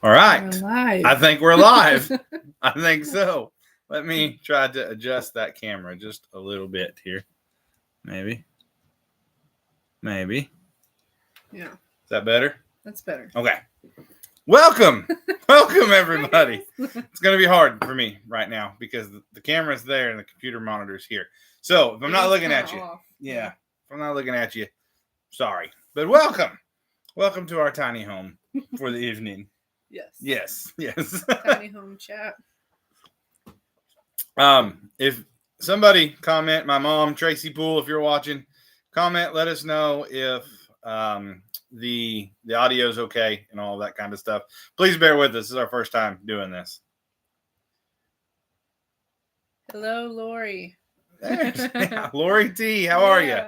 All right. We're live. I think we're live. I think so. Let me try to adjust that camera just a little bit here. Maybe. Yeah, Is that better? that's better. Okay. Welcome. Welcome, everybody. It's going to be hard for me right now because the camera's there and the computer monitor's here. So if I'm not looking at you, off. if I'm not looking at you, sorry. But welcome. Welcome to our tiny home for the evening. Yes. Tiny home chat. If somebody comment, my mom, Tracy Poole, if you're watching, comment, let us know if the audio is okay and all that kind of stuff. Please bear with us. This is our first time doing this. Hello, Lori. Yeah, Lori T, how are you?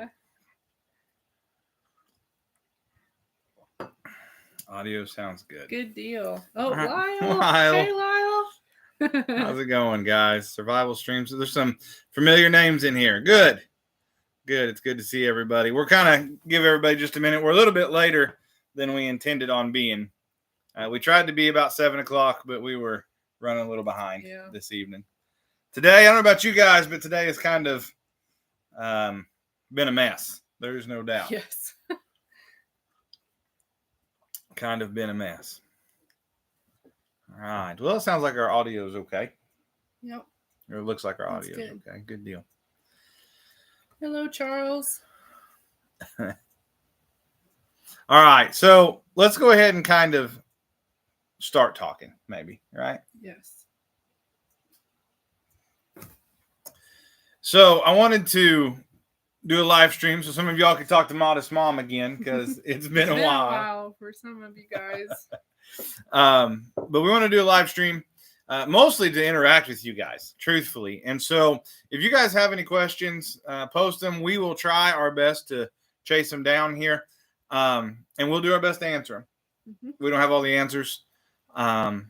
Audio sounds good. Good deal. Oh, Lyle. Lyle. Hey, Lyle. How's it going, guys? Survival Streams. There's some familiar names in here. Good. It's good to see everybody. We're kind of give everybody just a minute. We're a little bit later than we intended on being. We tried to be about 7 o'clock, but we were running a little behind this evening. Today, I don't know about you guys, but today has kind of been a mess. There's no doubt. Yes. Kind of been a mess. All right. Well, it sounds like our audio is okay. Yep. Or it looks like our That's audio is okay. Good deal. Hello, Charles. All right. So let's go ahead and kind of start talking, maybe. Right? Yes. So I wanted to do a live stream so some of y'all could talk to Modest Mom again because it's been a while for some of you guys. But we want to do a live stream mostly to interact with you guys, truthfully. And so if you guys have any questions, post them. We will try our best to chase them down here, and we'll do our best to answer them. Mm-hmm. We don't have all the answers, and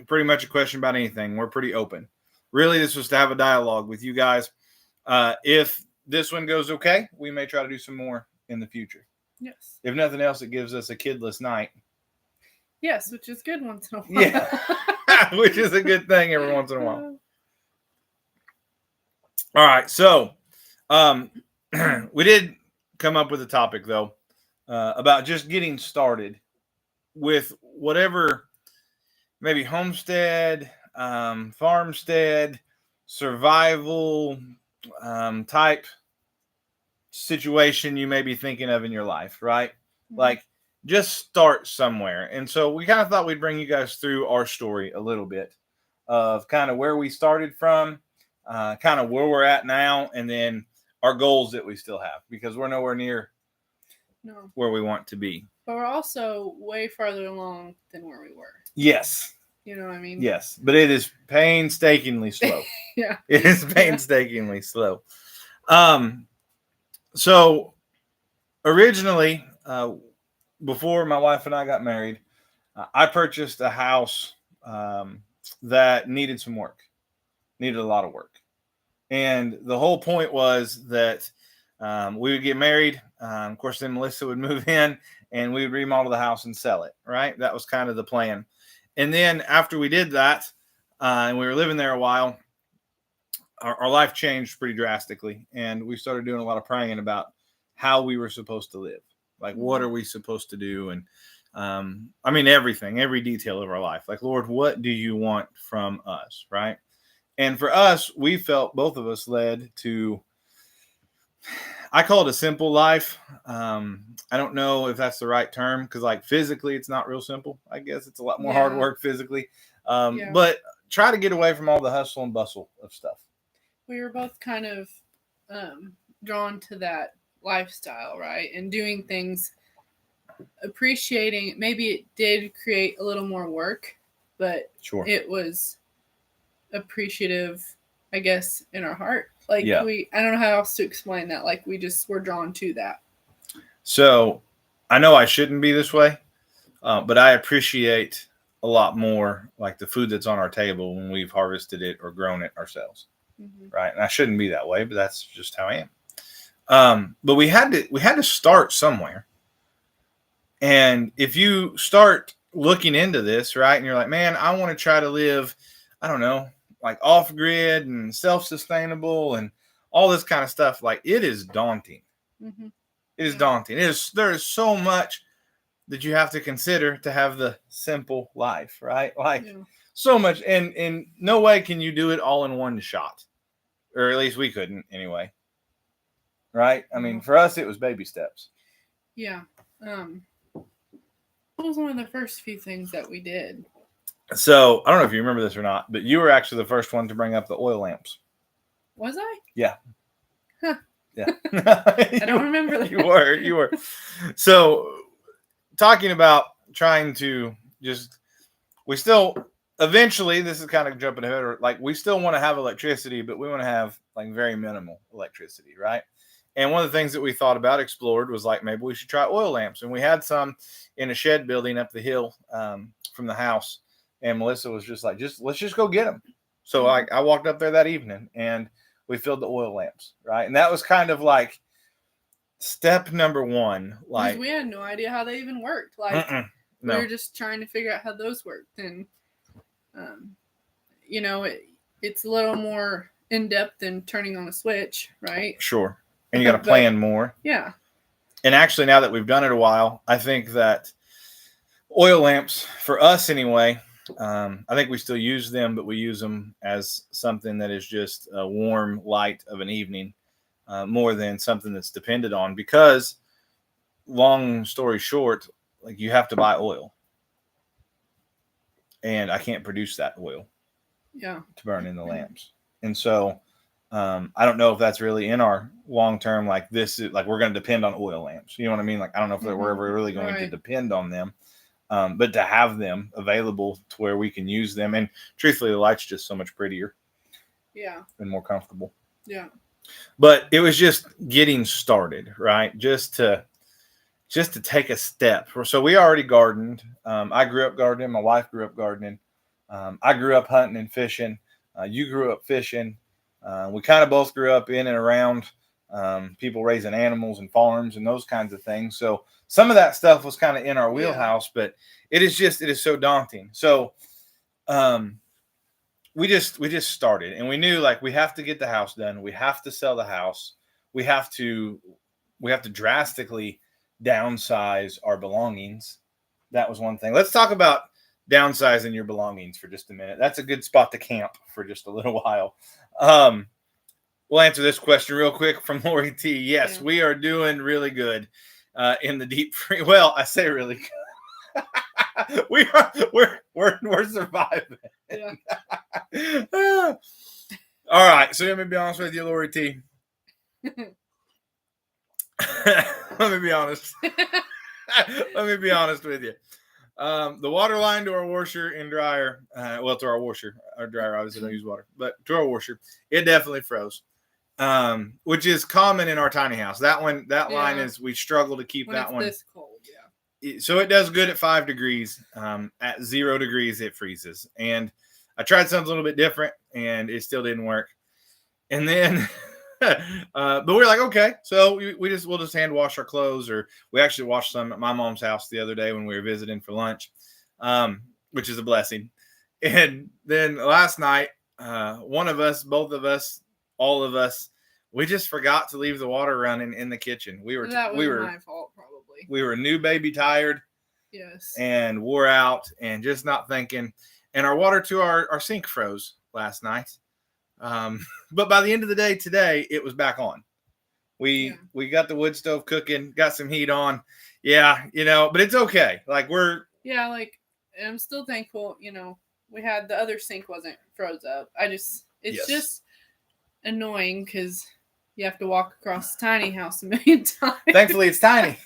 pretty much a question about anything. We're pretty open. Really, this was to have a dialogue with you guys. If this one goes okay, we may try to do some more in the future. Yes. If nothing else, it gives us a kidless night. Yes, which is good once in a while. Yeah, which is a good thing every once in a while. All right, so we did come up with a topic, though, about just getting started with whatever, maybe homestead, farmstead, survival type situation you may be thinking of in your life, right? Mm-hmm. Like, just start somewhere. And so we kind of thought we'd bring you guys through our story a little bit of kind of where we started from, kind of where we're at now, and then our goals that we still have, because we're nowhere near where we want to be. But we're also way farther along than where we were. Yes. You know what I mean? Yes, but it is painstakingly slow. Yeah. It is painstakingly slow. So originally, before my wife and I got married, I purchased a house that needed some work, needed a lot of work. And the whole point was that we would get married. Of course, then Melissa would move in and we would remodel the house and sell it, right? That was kind of the plan. And then after we did that, and we were living there a while, our life changed pretty drastically. And we started doing a lot of praying about how we were supposed to live. Like, what are we supposed to do? And I mean, everything, every detail of our life. Like, Lord, what do you want from us, right? And for us, we felt, both of us, led to, I call it a simple life. I don't know if that's the right term, because like physically, it's not real simple. I guess it's a lot more hard work physically. But try to get away from all the hustle and bustle of stuff. We were both kind of drawn to that lifestyle, right? And doing things, appreciating, maybe it did create a little more work, but it was appreciative, I guess, in our heart. Like, I don't know how else to explain that. Like, we just were drawn to that. So I know I shouldn't be this way, but I appreciate a lot more like the food that's on our table when we've harvested it or grown it ourselves. Mm-hmm. Right. And I shouldn't be that way, but that's just how I am. But we had to start somewhere. And if you start looking into this, right? And you're like, man, I want to try to live, I don't know, like off grid and self-sustainable and all this kind of stuff. Like, it is daunting. Mm-hmm. It is daunting. There is so much that you have to consider to have the simple life, right? Like so much, and in no way can you do it all in one shot, or at least we couldn't anyway. Right? I mean, for us, it was baby steps. Yeah. What was one of the first few things that we did? So I don't know if you remember this or not, but you were actually the first one to bring up the oil lamps. Was I? Yeah. Huh. Yeah. I don't remember that. You were. So talking about trying to we still eventually, this is kind of jumping ahead, or like we still want to have electricity, but we want to have like very minimal electricity, right? And one of the things that we thought about, explored, was like maybe we should try oil lamps. And we had some in a shed building up the hill from the house. And Melissa was just like, let's just go get them. So I walked up there that evening and we filled the oil lamps, right? And that was kind of like step number one. Like, we had no idea how they even worked. Like we were just trying to figure out how those worked. And it's a little more in depth than turning on a switch, right? Sure. And you got to plan more. Yeah. And actually, now that we've done it a while, I think that oil lamps, for us anyway, I think we still use them, but we use them as something that is just a warm light of an evening, more than something that's depended on. Because, long story short, like, you have to buy oil, and I can't produce that oil. Yeah. To burn in the lamps, and so I don't know if that's really in our long term. Like, this is like we're going to depend on oil lamps. You know what I mean? Like, I don't know if we're ever really going to depend on them. But to have them available to where we can use them, and truthfully, the light's just so much prettier. Yeah. And more comfortable. Yeah. But it was just getting started, right? Just to take a step. So we already gardened. I grew up gardening. My wife grew up gardening. I grew up hunting and fishing. You grew up fishing. We kind of both grew up in and around people raising animals and farms and those kinds of things. So some of that stuff was kind of in our wheelhouse, but it is so daunting. So we just started, and we knew, like, we have to get the house done. We have to sell the house. We have to drastically downsize our belongings. That was one thing. Let's talk about downsizing your belongings for just a minute. That's a good spot to camp for just a little while. We'll answer this question real quick from Lori T. Yes, we are doing really good in the deep freeze. Well, I say really good. We're surviving. Yeah. All right. So let me be honest with you, Lori T. Let me be honest. Let me be honest with you. The water line to our washer and dryer, to our washer, our dryer obviously don't use water, but to our washer, it definitely froze. Which is common in our tiny house. That line is, we struggle to keep when that one this cold. Yeah. So it does good at 5 degrees. At 0 degrees, it freezes. And I tried something a little bit different, and it still didn't work. And then, but we're like, okay, so we'll just hand wash our clothes, or we actually washed some at my mom's house the other day when we were visiting for lunch, which is a blessing. And then last night, one of us, both of us, all of us, we just forgot to leave the water running in the kitchen. That was my fault, probably. We were new baby tired. Yes. And wore out and just not thinking. And our water to our sink froze last night. But by the end of the day today, it was back on. We got the wood stove cooking, got some heat on. Yeah, but it's okay. Like, I'm still thankful, we had the other sink wasn't froze up. It's just annoying because you have to walk across the tiny house a million times. Thankfully, it's tiny.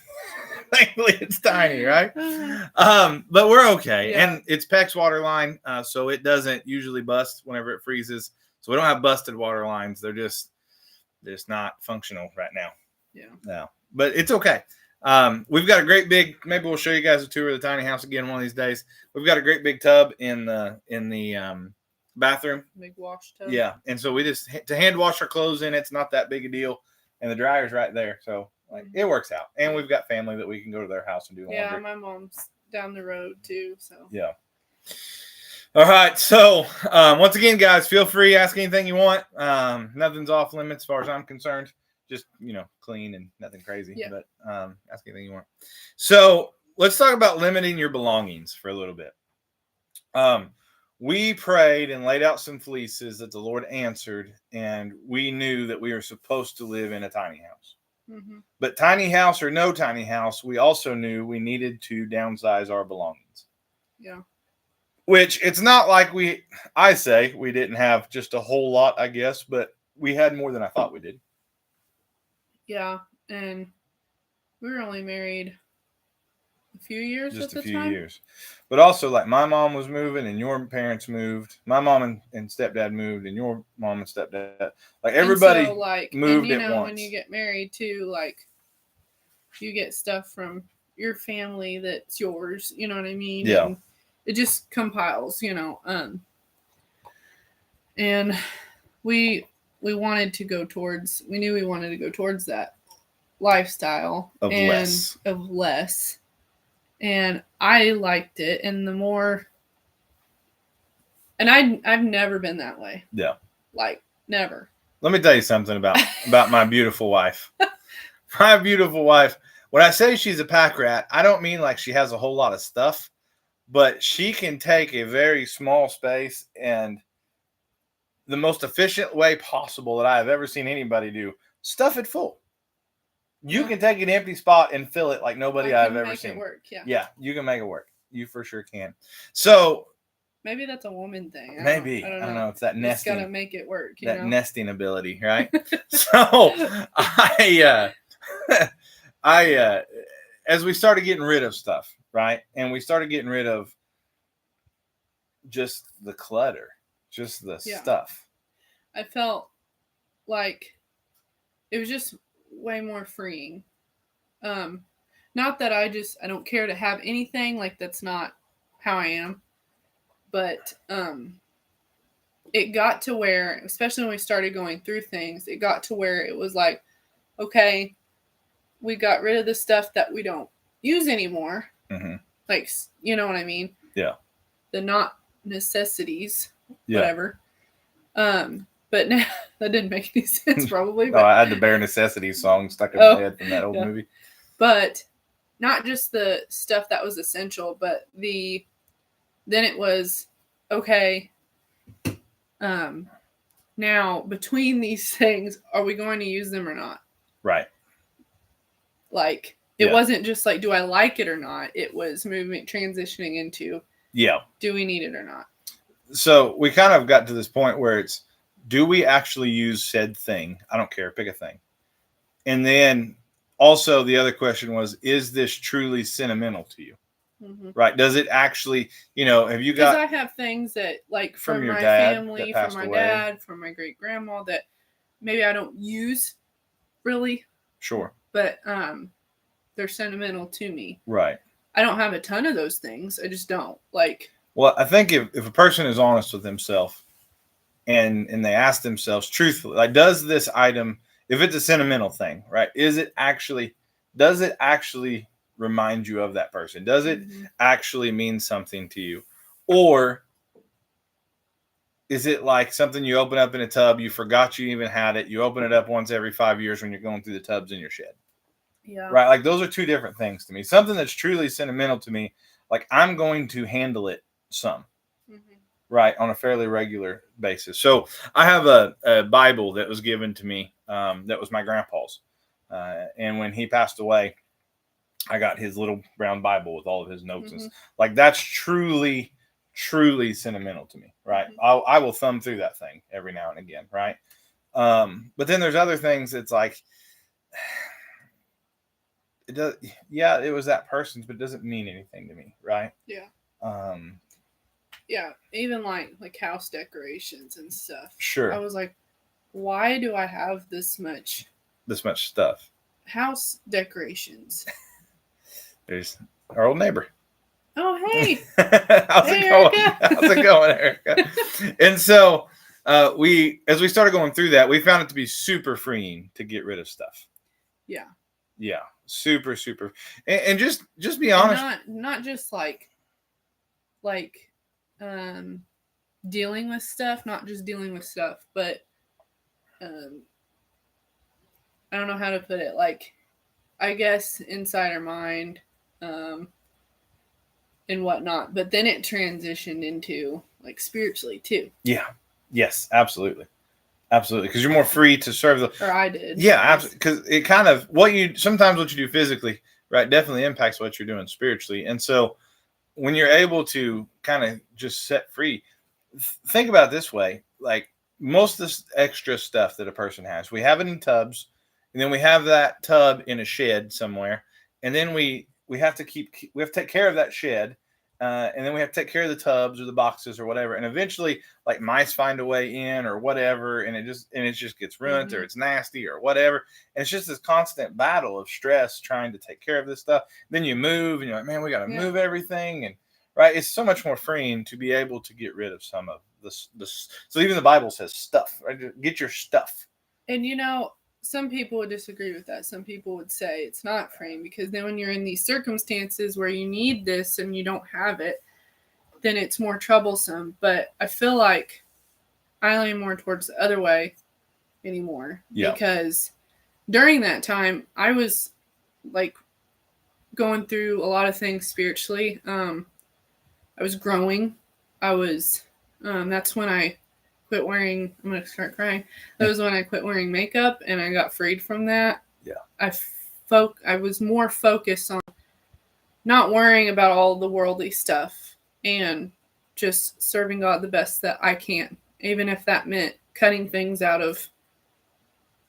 Right? But we're okay. Yeah. And it's PEX water line, so it doesn't usually bust whenever it freezes. So we don't have busted water lines. They're just not functional right now. Yeah. No. But it's okay. We've got a great big, maybe we'll show you guys a tour of the tiny house again one of these days. We've got a great big tub in the bathroom. Big wash tub. Yeah. And so we just to hand wash our clothes in, it's not that big a deal. And the dryer's right there. So it works out. And we've got family that we can go to their house and do laundry. Yeah, my mom's down the road too. So yeah. All right. So once again, guys, feel free to ask anything you want. Nothing's off limits as far as I'm concerned. Just, clean and nothing crazy. Yeah. But ask anything you want. So let's talk about limiting your belongings for a little bit. We prayed and laid out some fleeces that the Lord answered, and we knew that we were supposed to live in a tiny house. Mm-hmm. But tiny house or no tiny house, we also knew we needed to downsize our belongings. Yeah. Which it's not like I say we didn't have just a whole lot, I guess, but we had more than I thought we did. Yeah. And we were only married a few years just a few years. But also, like, my mom was moving and your parents moved. My mom and stepdad moved and your mom and stepdad. Like, everybody moved at once. When you get married, too, like, you get stuff from your family that's yours. You know what I mean? Yeah. And it just compiles, and we wanted to go towards, we knew we wanted to go towards that lifestyle of less. And I liked it. And the more, and I've never been that way. Yeah. Like, never. Let me tell you something about my beautiful wife. My beautiful wife, when I say she's a pack rat, I don't mean like she has a whole lot of stuff, but she can take a very small space and the most efficient way possible that I have ever seen anybody do, stuff it full. You can take an empty spot and fill it like nobody I've ever seen. Make it work, yeah. Yeah, you can make it work. You for sure can. So maybe that's a woman thing. I don't know. It's that nesting. Just gotta make it work. That nesting ability, right? So I as we started getting rid of stuff, right, and we started getting rid of just the clutter, just the stuff. I felt like it was just way more freeing. Not that I don't care to have anything, like, that's not how I am, but it got to where, especially when we started going through things, it got to where it was like, okay, we got rid of the stuff that we don't use anymore. Mm-hmm. Like, you know what I mean? Yeah. The not necessities, whatever. But now, that didn't make any sense, probably. But, I had the Bare Necessities song stuck in my head from that old movie. But not just the stuff that was essential, but then it was, okay, now between these things, are we going to use them or not? Right. Like, it wasn't just like, do I like it or not? It was transitioning into, do we need it or not? So we kind of got to this point where it's, do we actually use said thing? I don't care. Pick a thing. And then also the other question was, is this truly sentimental to you? Mm-hmm. Right. Does it actually, have you got... Because I have things that, like, from my family, from my dad, from my great grandma, that maybe I don't use really. Sure. But they're sentimental to me. Right. I don't have a ton of those things. I just don't. Like... Well, I think if a person is honest with himself, and they ask themselves truthfully, like, does this item, if it's a sentimental thing, right, does it actually remind you of that person? Does it actually mean something to you? Or is it like something you open up in a tub, you forgot you even had it, you open it up once every 5 years when you're going through the tubs in your shed? Yeah. Right? Like, those are two different things to me. Something that's truly sentimental to me, like, I'm going to handle it some. Right, on a fairly regular basis. So I have a Bible that was given to me that was my grandpa's. And when he passed away, I got his little brown Bible with all of his notes. And like, that's truly, truly sentimental to me, right? I will thumb through that thing every now and again, right? But then there's other things that's like, it does, it was that person's, but it doesn't mean anything to me, right? Yeah. Yeah, even like house decorations and stuff. Sure. I was like, why do I have this much stuff? House decorations. There's our old neighbor. Oh, hey. How's it going, Erica? And so as we started going through that, we found it to be super freeing to get rid of stuff. Yeah. Yeah. super, super. And just be honest. Not just like dealing with stuff, not just dealing with stuff, but I don't know how to put it. Like, I guess inside our mind, and whatnot. But then it transitioned into like spiritually too. Yeah. Yes, absolutely. Absolutely. Because you're more free to serve the. Or I did. Yeah, absolutely. Because it kind of sometimes what you do physically, right, definitely impacts what you're doing spiritually. And so when you're able to kind of just set free, think about it this way. Like most of this extra stuff that a person has, we have it in tubs, and then we have that tub in a shed somewhere, and then we have to take care of that shed, and then we have to take care of the tubs or the boxes or whatever, and eventually like mice find a way in or whatever, and it just gets ruined or it's nasty or whatever, and it's just this constant battle of stress trying to take care of this stuff. Then you move, and you're like, man, we got to move everything, and right, it's so much more freeing to be able to get rid of some of this. So even the Bible says stuff, right? Get your stuff. And some people would disagree with that. Some people would say it's not freeing, because then when you're in these circumstances where you need this and you don't have it, then it's more troublesome. But I feel like I lean more towards the other way anymore. Yeah. Because during that time, I was like going through a lot of things spiritually. I was growing. That's when I quit wearing, I'm going to start crying. That was when I quit wearing makeup and I got freed from that. Yeah. I was more focused on not worrying about all the worldly stuff and just serving God the best that I can, even if that meant cutting things out of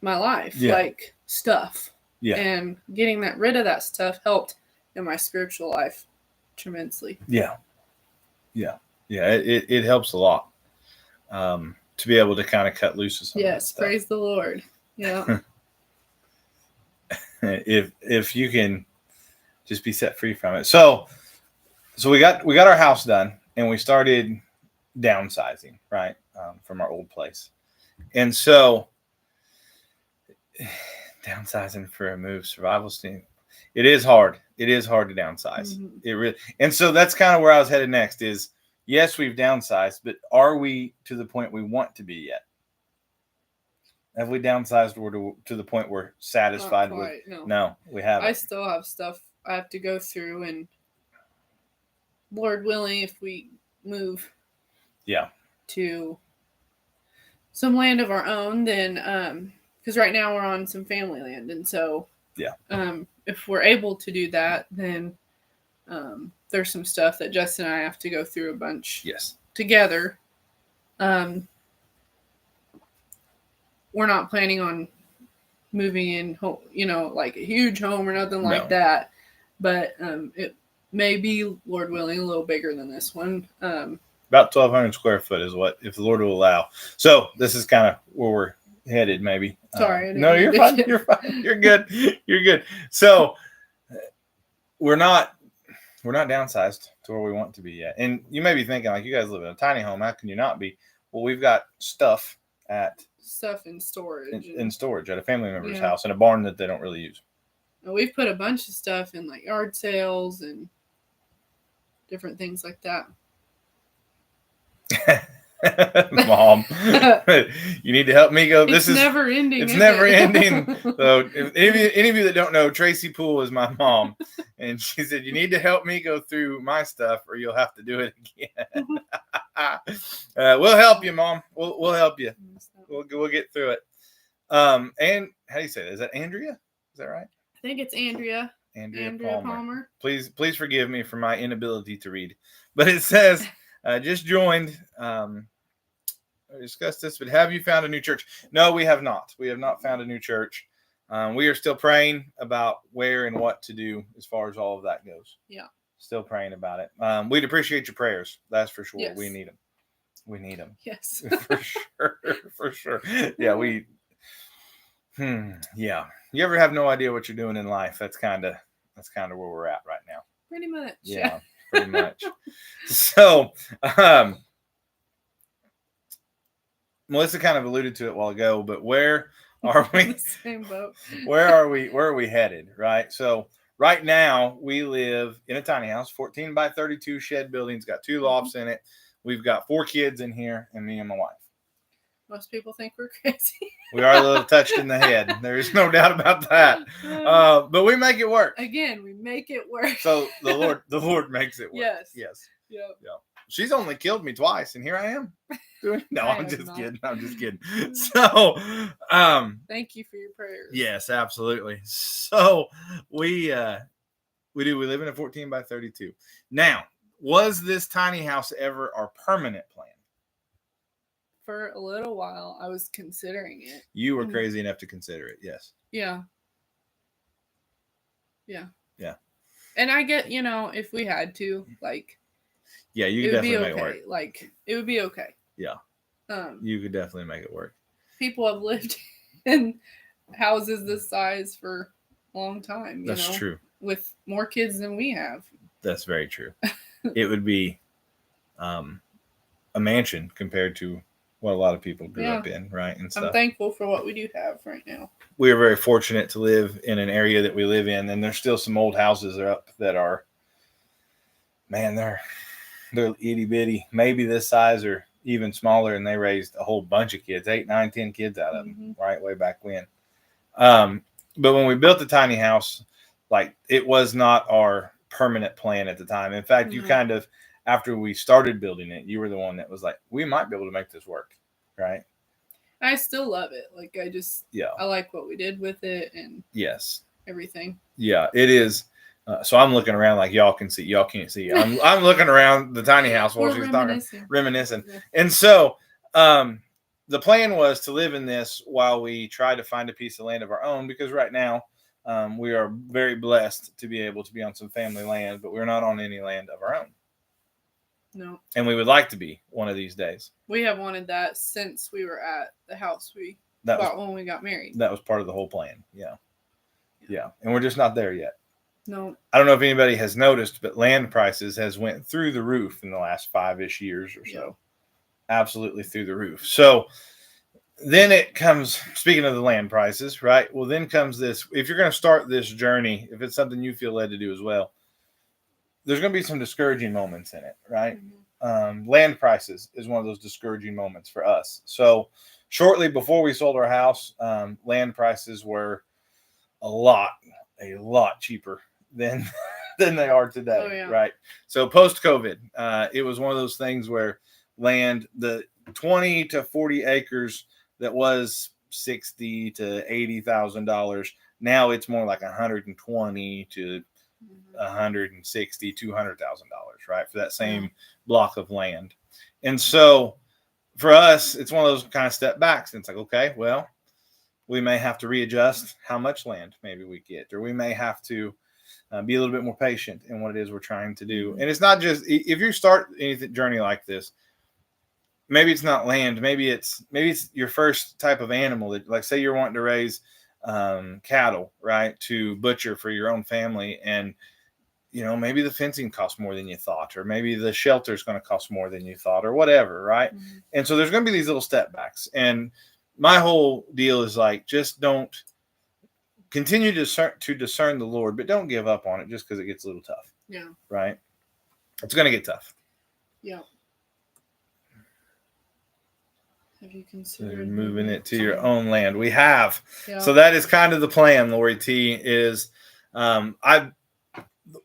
my life, like stuff. Yeah. And getting rid of that stuff helped in my spiritual life tremendously. Yeah. Yeah. Yeah. It helps a lot. To be able to kind of cut loose of some of that stuff. Praise the Lord. Yeah. if you can just be set free from it. So we got our house done and we started downsizing, right? From our old place. And so downsizing for a move, survival team. It is hard. It is hard to downsize. Mm-hmm. It really, and so that's kind of where I was headed next is, yes, we've downsized, but are we to the point we want to be yet? Have we downsized to the point we're satisfied with? No, we haven't. I still have stuff I have to go through, and Lord willing, if we move to some land of our own, then because right now we're on some family land, and so if we're able to do that, then there's some stuff that Justin and I have to go through a bunch together. We're not planning on moving in, like a huge home or nothing like that. But it may be, Lord willing, a little bigger than this one. About 1,200 square foot is what, if the Lord will allow. So this is kind of where we're headed, maybe. Sorry. No, you're fine. You're fine. You're good. You're good. So we're not downsized to where we want to be yet. And you may be thinking, like, you guys live in a tiny home. How can you not be? Well, we've got stuff in storage. In storage at a family member's house in a barn that they don't really use. And we've put a bunch of stuff in like yard sales and different things like that. Mom, you need to help me go. It's never ending. It's never ending. So if any of you that don't know, Tracy Poole is my mom, and she said you need to help me go through my stuff, or you'll have to do it again. We'll help you, Mom. We'll help you. We'll get through it. And how do you say that? Is that Andrea? Is that right? I think it's Andrea. Andrea Palmer. Please forgive me for my inability to read, but it says. Just joined. I discussed this, but have you found a new church? No, we have not. We have not found a new church. We are still praying about where and what to do as far as all of that goes. Yeah. Still praying about it. We'd appreciate your prayers. That's for sure. Yes. We need them. Yes. For sure. Yeah. Yeah. You ever have no idea what you're doing in life? That's kind of where we're at right now. Pretty much. Yeah. Pretty much. So, Melissa kind of alluded to it a while ago, but where Are we in the same boat? Where are we? Where are we headed? Right. So right now we live in a tiny house, 14 by 32 shed buildings, got 2 lofts in it. We've got 4 kids in here, and me and my wife. Most people think we're crazy. We are a little touched in the head. There's no doubt about that. But we make it work. Again, we make it work. So the Lord makes it work. Yes. Yep. She's only killed me twice, and here I am. I'm just kidding. So, thank you for your prayers. Yes, absolutely. So we live in a 14 by 32. Now, was this tiny house ever our permanent plan? For a little while, I was considering it. You were crazy enough to consider it, yes. Yeah. And I get, if we had to, like, yeah, you could definitely make it work. Like, it would be okay. Yeah. You could definitely make it work. People have lived in houses this size for a long time. That's true. With more kids than we have. That's very true. It would be a mansion compared to what a lot of people grew up in, right? And stuff. I'm thankful for what we do have right now. We are very fortunate to live in an area that we live in, and there's still some old houses up that are, man, they're itty bitty, maybe this size or even smaller, and they raised a whole bunch of kids, 8, 9, 10 kids out of them, right, way back when. But when we built the tiny house, like, it was not our permanent plan at the time. In fact, you kind of, after we started building it, you were the one that was like, we might be able to make this work, right? I still love it. Like, I like what we did with it and everything. Yeah, it is. So I'm looking around like y'all can see. Y'all can't see. I'm looking around the tiny house while she's talking, reminiscing. Yeah. And so the plan was to live in this while we try to find a piece of land of our own, because right now we are very blessed to be able to be on some family land, but we're not on any land of our own. No. And we would like to be one of these days. We have wanted that since we were at the house we bought when we got married. That was part of the whole plan. Yeah. And we're just not there yet. No. I don't know if anybody has noticed, but land prices has went through the roof in the last 5-ish years or so. Absolutely through the roof. So then it comes, speaking of the land prices, right? Well, then comes this, if you're going to start this journey, if it's something you feel led to do as well, there's going to be some discouraging moments in it, right? Land prices is one of those discouraging moments for us. So shortly before we sold our house, land prices were a lot cheaper than they are today, right? So post-COVID, it was one of those things where land, the 20 to 40 acres that was $60,000 to $80,000, now it's more like $120,000 to $160,000, $200,000, right, for that same block of land. And so for us, it's one of those kind of step backs. And it's like, okay, well, we may have to readjust how much land maybe we get, or we may have to be a little bit more patient in what it is we're trying to do. And it's not just, if you start any journey like this, maybe it's not land, maybe it's your first type of animal that, like, say you're wanting to raise cattle, right, to butcher for your own family, and maybe the fencing costs more than you thought, or maybe the shelter is going to cost more than you thought, or whatever, right? And so there's going to be these little step backs. And my whole deal is like, just don't continue to discern the Lord, but don't give up on it just because it gets a little tough. Yeah. Right? It's going to get tough. Yeah. Have you considered moving it to your own land? We have. Yeah. So that is kind of the plan, Lori T, is the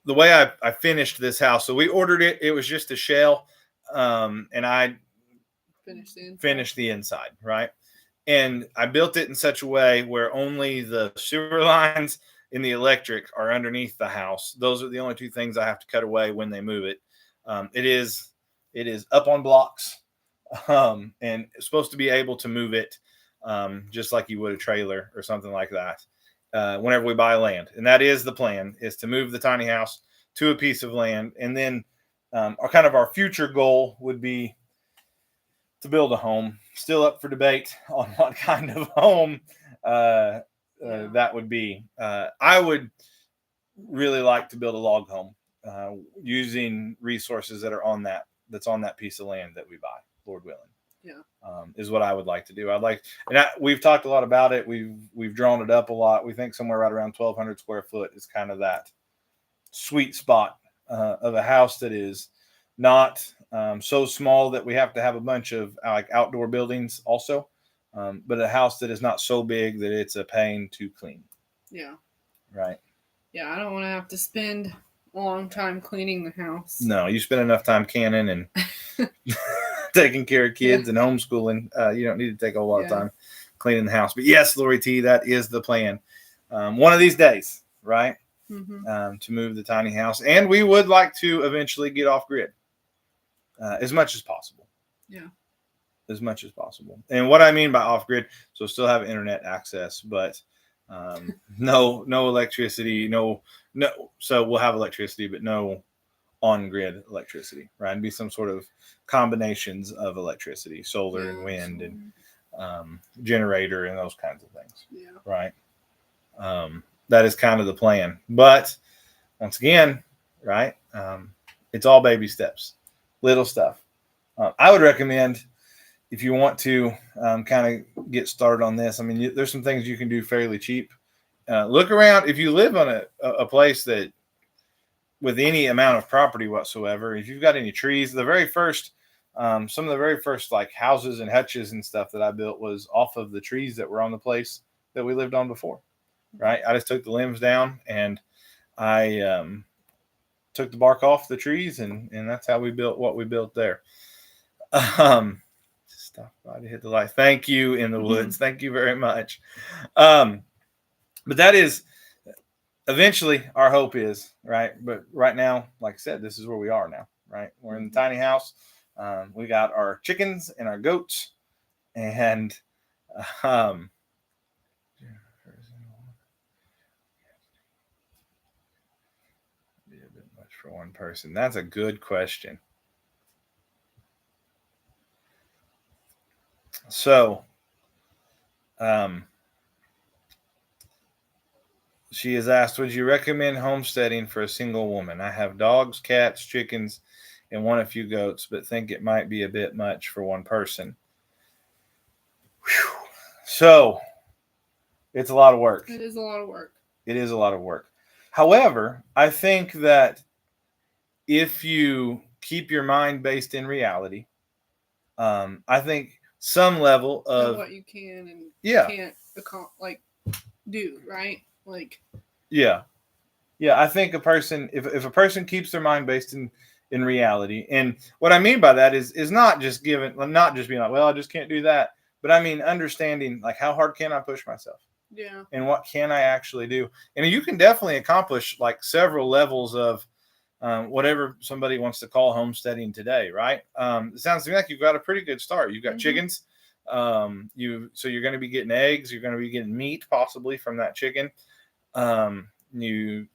way I finished this house. So we ordered it. It was just a shell. And I finished the inside, right? And I built it in such a way where only the sewer lines and the electric are underneath the house. Those are the only two things I have to cut away when they move it. It is up on blocks, and it's supposed to be able to move it just like you would a trailer or something like that whenever we buy land. And that is the plan, is to move the tiny house to a piece of land. And then our future goal would be to build a home. Still up for debate on what kind of home that would be. I would really like to build a log home using resources that's on that piece of land that we buy, Lord willing. Is what I would like to do. We've talked a lot about it. We've drawn it up a lot. We think somewhere right around 1,200 square foot is kind of that sweet spot of a house that is not so small that we have to have a bunch of like outdoor buildings also, but a house that is not so big that it's a pain to clean. Yeah. Right. Yeah, I don't want to have to spend a long time cleaning the house. No, you spend enough time canning and taking care of kids and homeschooling. You don't need to take a lot of time cleaning the house. But yes, Lori T, that is the plan. One of these days, right? Mm-hmm. To move the tiny house. And we would like to eventually get off grid as much as possible. Yeah. As much as possible. And what I mean by off grid, so still have internet access, but no electricity, no. So we'll have electricity, but no on-grid electricity, right? And be some sort of combinations of electricity, solar and wind and generator and those kinds of things. Yeah. Right. That is kind of the plan. But once again, right, it's all baby steps, little stuff. I would recommend if you want to kind of get started on this. I mean, there's some things you can do fairly cheap. Look around. If you live on a place that with any amount of property whatsoever, if you've got any trees, some of the very first like houses and hutches and stuff that I built was off of the trees that were on the place that we lived on before. Right. I just took the limbs down and I took the bark off the trees and that's how we built what we built there. Stop by to hit the light. Thank you in the woods. Thank you very much. But that is eventually our hope is, right? But right now, like I said, this is where we are now, right? We're in the tiny house. We got our chickens and our goats and be a bit much for one person. That's a good question. So, she has asked, would you recommend homesteading for a single woman? I have dogs, cats, chickens, and want a few goats, but think it might be a bit much for one person. Whew. So, it's a lot of work. It is a lot of work. It is a lot of work. However, I think that if you keep your mind based in reality, I think some level of what you can and can't do, right? Like, yeah. I think a person, if a person keeps their mind based in reality, and what I mean by that is not just being like, well, I just can't do that, but I mean understanding like how hard can I push myself? Yeah. And what can I actually do? And you can definitely accomplish like several levels of whatever somebody wants to call homesteading today, right? It sounds to me like you've got a pretty good start. You've got chickens. So you're going to be getting eggs. You're going to be getting meat possibly from that chicken. You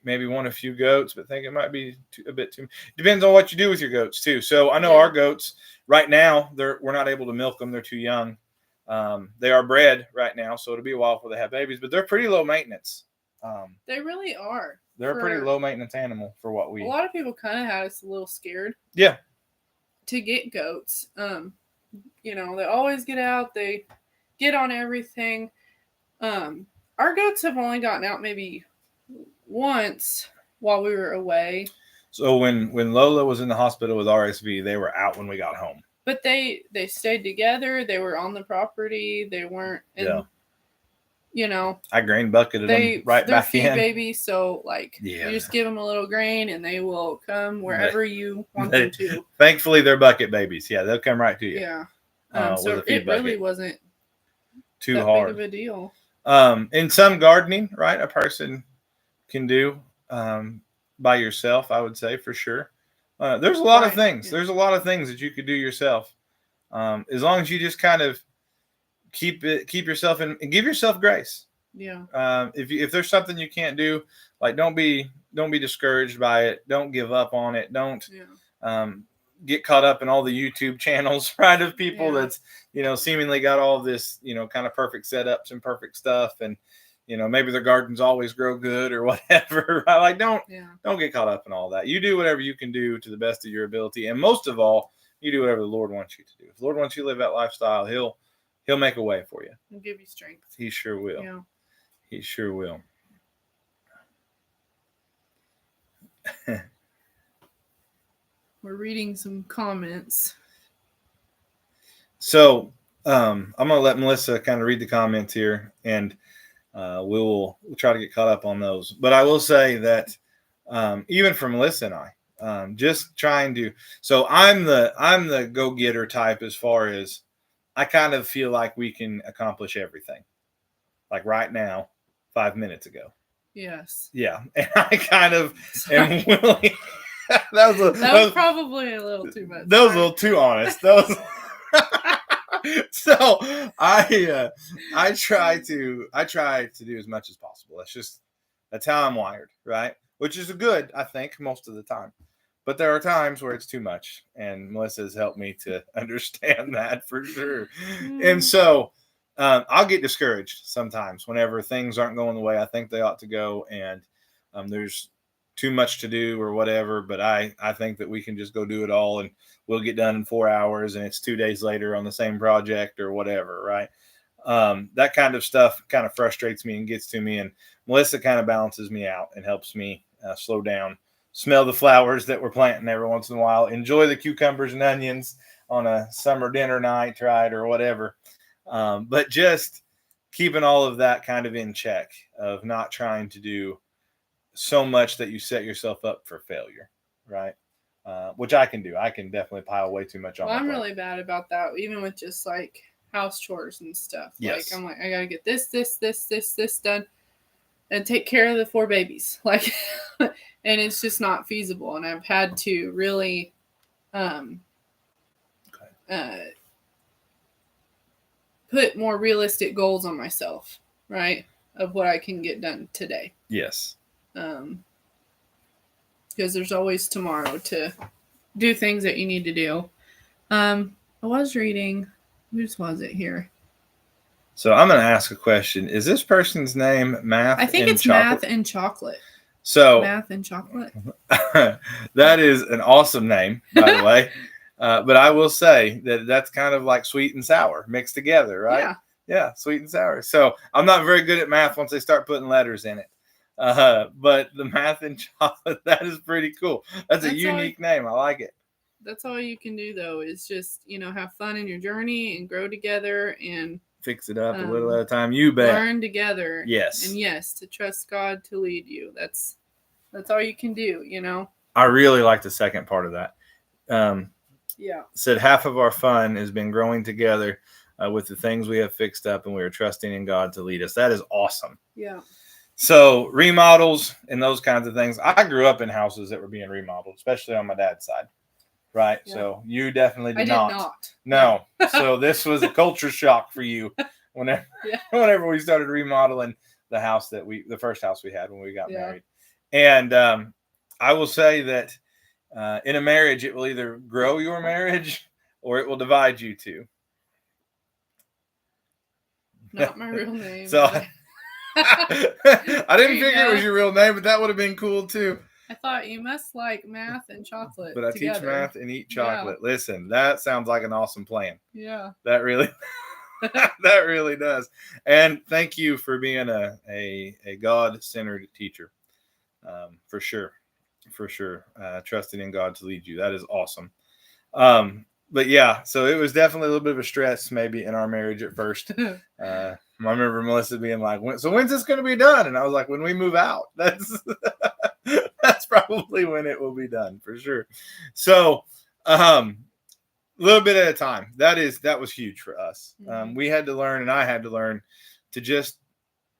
maybe want a few goats, but think it might be a bit too. Depends on what you do with your goats too. So I know our goats right now, we're not able to milk them. They're too young. They are bred right now, so it'll be a while before they have babies. But they're pretty low maintenance. They really are. They're a pretty low maintenance animal for what we. A lot of people kind of had us a little scared. Yeah. To get goats, they always get out. They get on everything. Our goats have only gotten out maybe once while we were away. So when Lola was in the hospital with RSV, they were out when we got home. But they stayed together. They were on the property. They weren't in, I grain bucketed them right back in. They're feed babies, so you just give them a little grain and they will come wherever you want them to. Thankfully, they're bucket babies. Yeah, they'll come right to you. Yeah. So it really wasn't too hard. Big of a deal. In some gardening, right, a person can do by yourself, I would say for sure. There's a lot of things. Yeah. There's a lot of things that you could do yourself. As long as you just kind of keep yourself in and give yourself grace. Yeah. If there's something you can't do, like don't be discouraged by it. Don't give up on it. Don't get caught up in all the YouTube channels, right, of people that's, seemingly got all this, kind of perfect setups and perfect stuff. And, maybe their gardens always grow good or whatever. Right? Like don't get caught up in all that. You do whatever you can do to the best of your ability. And most of all, You do whatever the Lord wants you to do. If the Lord wants you to live that lifestyle, He'll make a way for you. He'll give you strength. He sure will. Yeah. He sure will. We're reading some comments. So I'm going to let Melissa kind of read the comments here, and we'll try to get caught up on those. But I will say that even for Melissa and I, just trying to. So I'm the go-getter type as far as I kind of feel like we can accomplish everything. Like right now, 5 minutes ago. Yes. Yeah, and I kind of am willing. that was probably a little too much. That was a little too honest. So I try to do as much as possible. That's how I'm wired, right? Which is good, I think, most of the time. But there are times where it's too much, and Melissa has helped me to understand that for sure. And so I'll get discouraged sometimes whenever things aren't going the way I think they ought to go, and there's too much to do or whatever. But I think that we can just go do it all, and we'll get done in 4 hours, and it's 2 days later on the same project or whatever, right? That kind of stuff kind of frustrates me and gets to me, and Melissa kind of balances me out and helps me slow down, smell the flowers that we're planting every once in a while, enjoy the cucumbers and onions on a summer dinner night, right, or whatever. But just keeping all of that kind of in check, of not trying to do so much that you set yourself up for failure, right? Which I can do. I can definitely pile way too much on. Well, I'm really bad about that, even with just like house chores and stuff. Yes. Like I'm like, I gotta get this done, and take care of the 4 babies. Like, and it's just not feasible. And I've had to really, put more realistic goals on myself, right? Of what I can get done today. Yes. Because there's always tomorrow to do things that you need to do. I was reading, whose was it here? So I'm going to ask a question. Is this person's name Math? I think it's Chocolate? Math and Chocolate. So Math and Chocolate. That is an awesome name, by the way. But I will say that that's kind of like sweet and sour mixed together, right? Yeah. Yeah, sweet and sour. So I'm not very good at math once they start putting letters in it. But the Math and Chocolate, that is pretty cool. That's a unique name. I like it. That's all you can do, though, is just, have fun in your journey and grow together and fix it up a little at a time. You bet. Learn together. Yes. And yes, to trust God to lead you. That's all you can do, I really like the second part of that. Yeah. Said half of our fun has been growing together with the things we have fixed up, and we are trusting in God to lead us. That is awesome. Yeah. So remodels and those kinds of things. I grew up in houses that were being remodeled, especially on my dad's side. Right. Yeah. So you definitely did not. No. So this was a culture shock for you whenever we started remodeling the first house we had when we got married. And I will say that in a marriage, it will either grow your marriage or it will divide you two. Not my real name. So I didn't figure it was your real name, but that would have been cool too. I thought you must like math and chocolate. But I teach math and eat chocolate. Yeah. Listen, that sounds like an awesome plan. Yeah. That really that really does. And thank you for being a God-centered teacher. For sure. For sure. Trusting in God to lead you. That is awesome. But yeah, so it was definitely a little bit of a stress maybe in our marriage at first. I remember Melissa being like, so when's this going to be done? And I was like, when we move out. That's probably when it will be done for sure. So a little bit at a time. That was huge for us. We had to learn, and I had to learn to just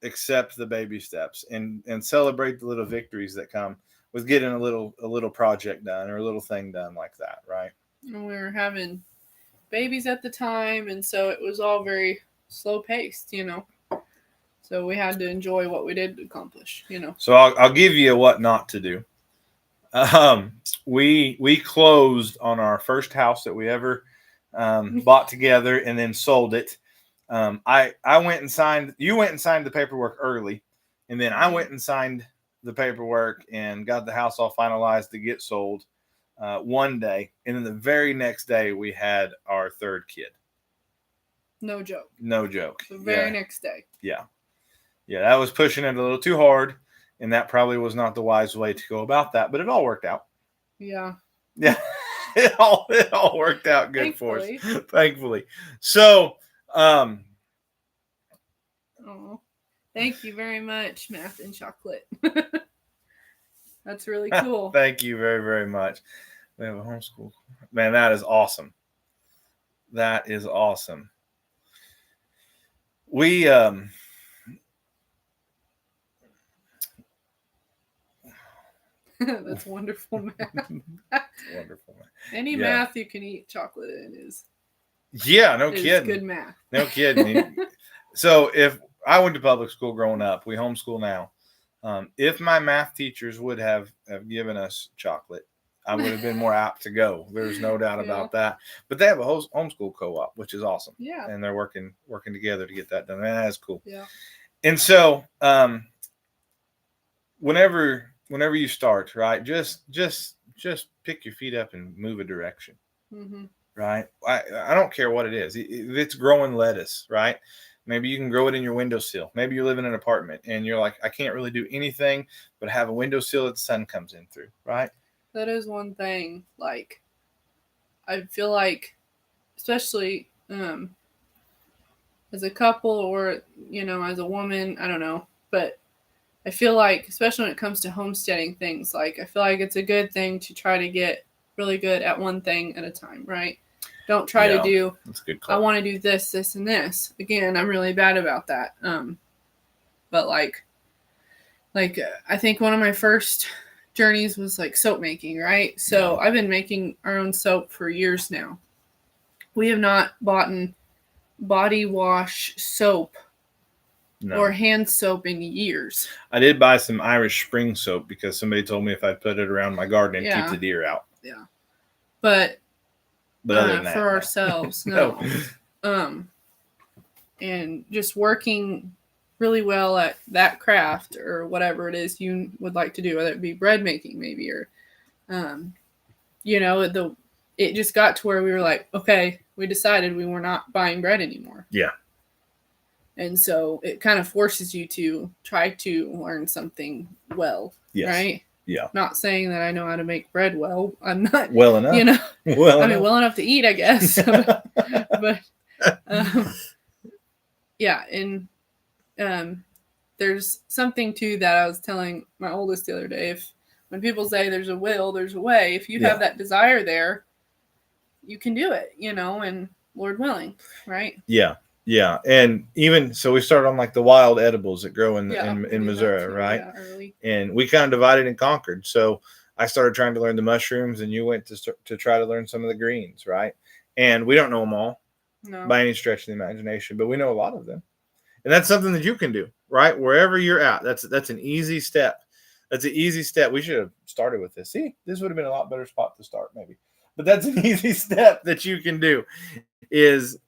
accept the baby steps and celebrate the little victories that come with getting a little project done or a little thing done like that, right? And we were having babies at the time, and so it was all very slow paced, So we had to enjoy what we did accomplish, So I'll give you what not to do. We closed on our first house that we ever bought together and then sold it. I went and signed. You went and signed the paperwork early, and then I went and signed the paperwork and got the house all finalized to get sold one day, and then the very next day we had our third kid. No joke. No joke. The very next day. Yeah. Yeah, that was pushing it a little too hard, and that probably was not the wise way to go about that, but it all worked out. Yeah. Yeah. It all worked out good for us. Thankfully. So, oh, thank you very much, Math and Chocolate. That's really cool. Thank you very, very much. We have a homeschool. Man, that is awesome. That is awesome. We That's wonderful math. Wonderful math. Any math you can eat chocolate in is. Yeah, no kidding. Good math. No kidding. So if I went to public school growing up, we homeschool now. If my math teachers would have given us chocolate, I would have been more apt to go. There's no doubt about that. But they have a homeschool co-op, which is awesome. Yeah. And they're working together to get that done. Man, that's cool. Yeah. And so whenever you start, right, just pick your feet up and move a direction. Mm-hmm. Right? I don't care what it is. If it's growing lettuce, right? Maybe you can grow it in your windowsill. Maybe you live in an apartment and you're like, I can't really do anything but have a windowsill that the sun comes in through, right? That is one thing. Like, I feel like, especially as a couple or, as a woman, I don't know. But I feel like, especially when it comes to homesteading things, like, I feel like it's a good thing to try to get really good at one thing at a time, right? Don't try to do, that's a good call. I want to do this, this, and this. Again, I'm really bad about that. But like I think one of my first journeys was like soap making, right? So I've been making our own soap for years now. We have not bought body wash soap or hand soap in years. I did buy some Irish Spring soap because somebody told me if I put it around my garden, it'd keep the deer out. Yeah. But other than that, for ourselves, no. And just working really well at that craft or whatever it is you would like to do, whether it be bread making maybe, or, it just got to where we were like, okay, we decided we were not buying bread anymore. Yeah. And so it kind of forces you to try to learn something well, right? Yeah. Not saying that I know how to make bread well. I'm not well enough. Well enough to eat, I guess. but yeah, and there's something to that. I was telling my oldest the other day. When people say there's a will, there's a way. If you have that desire there, you can do it. And Lord willing, right? Yeah. Yeah, and even so, we started on like the wild edibles that grow in Missouri, right? Yeah, early. And we kind of divided and conquered. So I started trying to learn the mushrooms, and you went to try to learn some of the greens, right? And we don't know them all by any stretch of the imagination, but we know a lot of them, and that's something that you can do, right? Wherever you're at, that's an easy step. That's an easy step. We should have started with this. See, this would have been a lot better spot to start, maybe. But that's an easy step that you can do. Is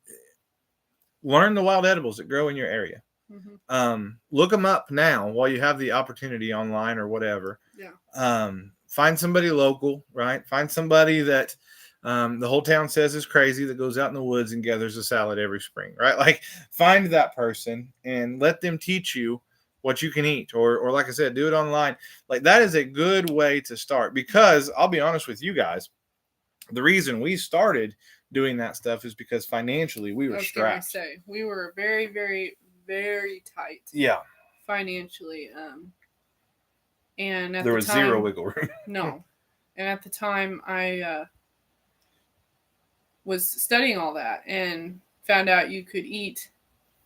learn the wild edibles that grow in your area. Mm-hmm. Look them up now while you have the opportunity online or whatever. Yeah. Find somebody local, right? Find somebody that the whole town says is crazy that goes out in the woods and gathers a salad every spring, right? Like, find that person and let them teach you what you can eat, or like I said, do it online. Like, that is a good way to start, because I'll be honest with you guys, the reason we started doing that stuff is because financially we were strapped. We were very, very, very tight. Yeah. Financially. And at there was zero wiggle room. No. And at the time I was studying all that and found out you could eat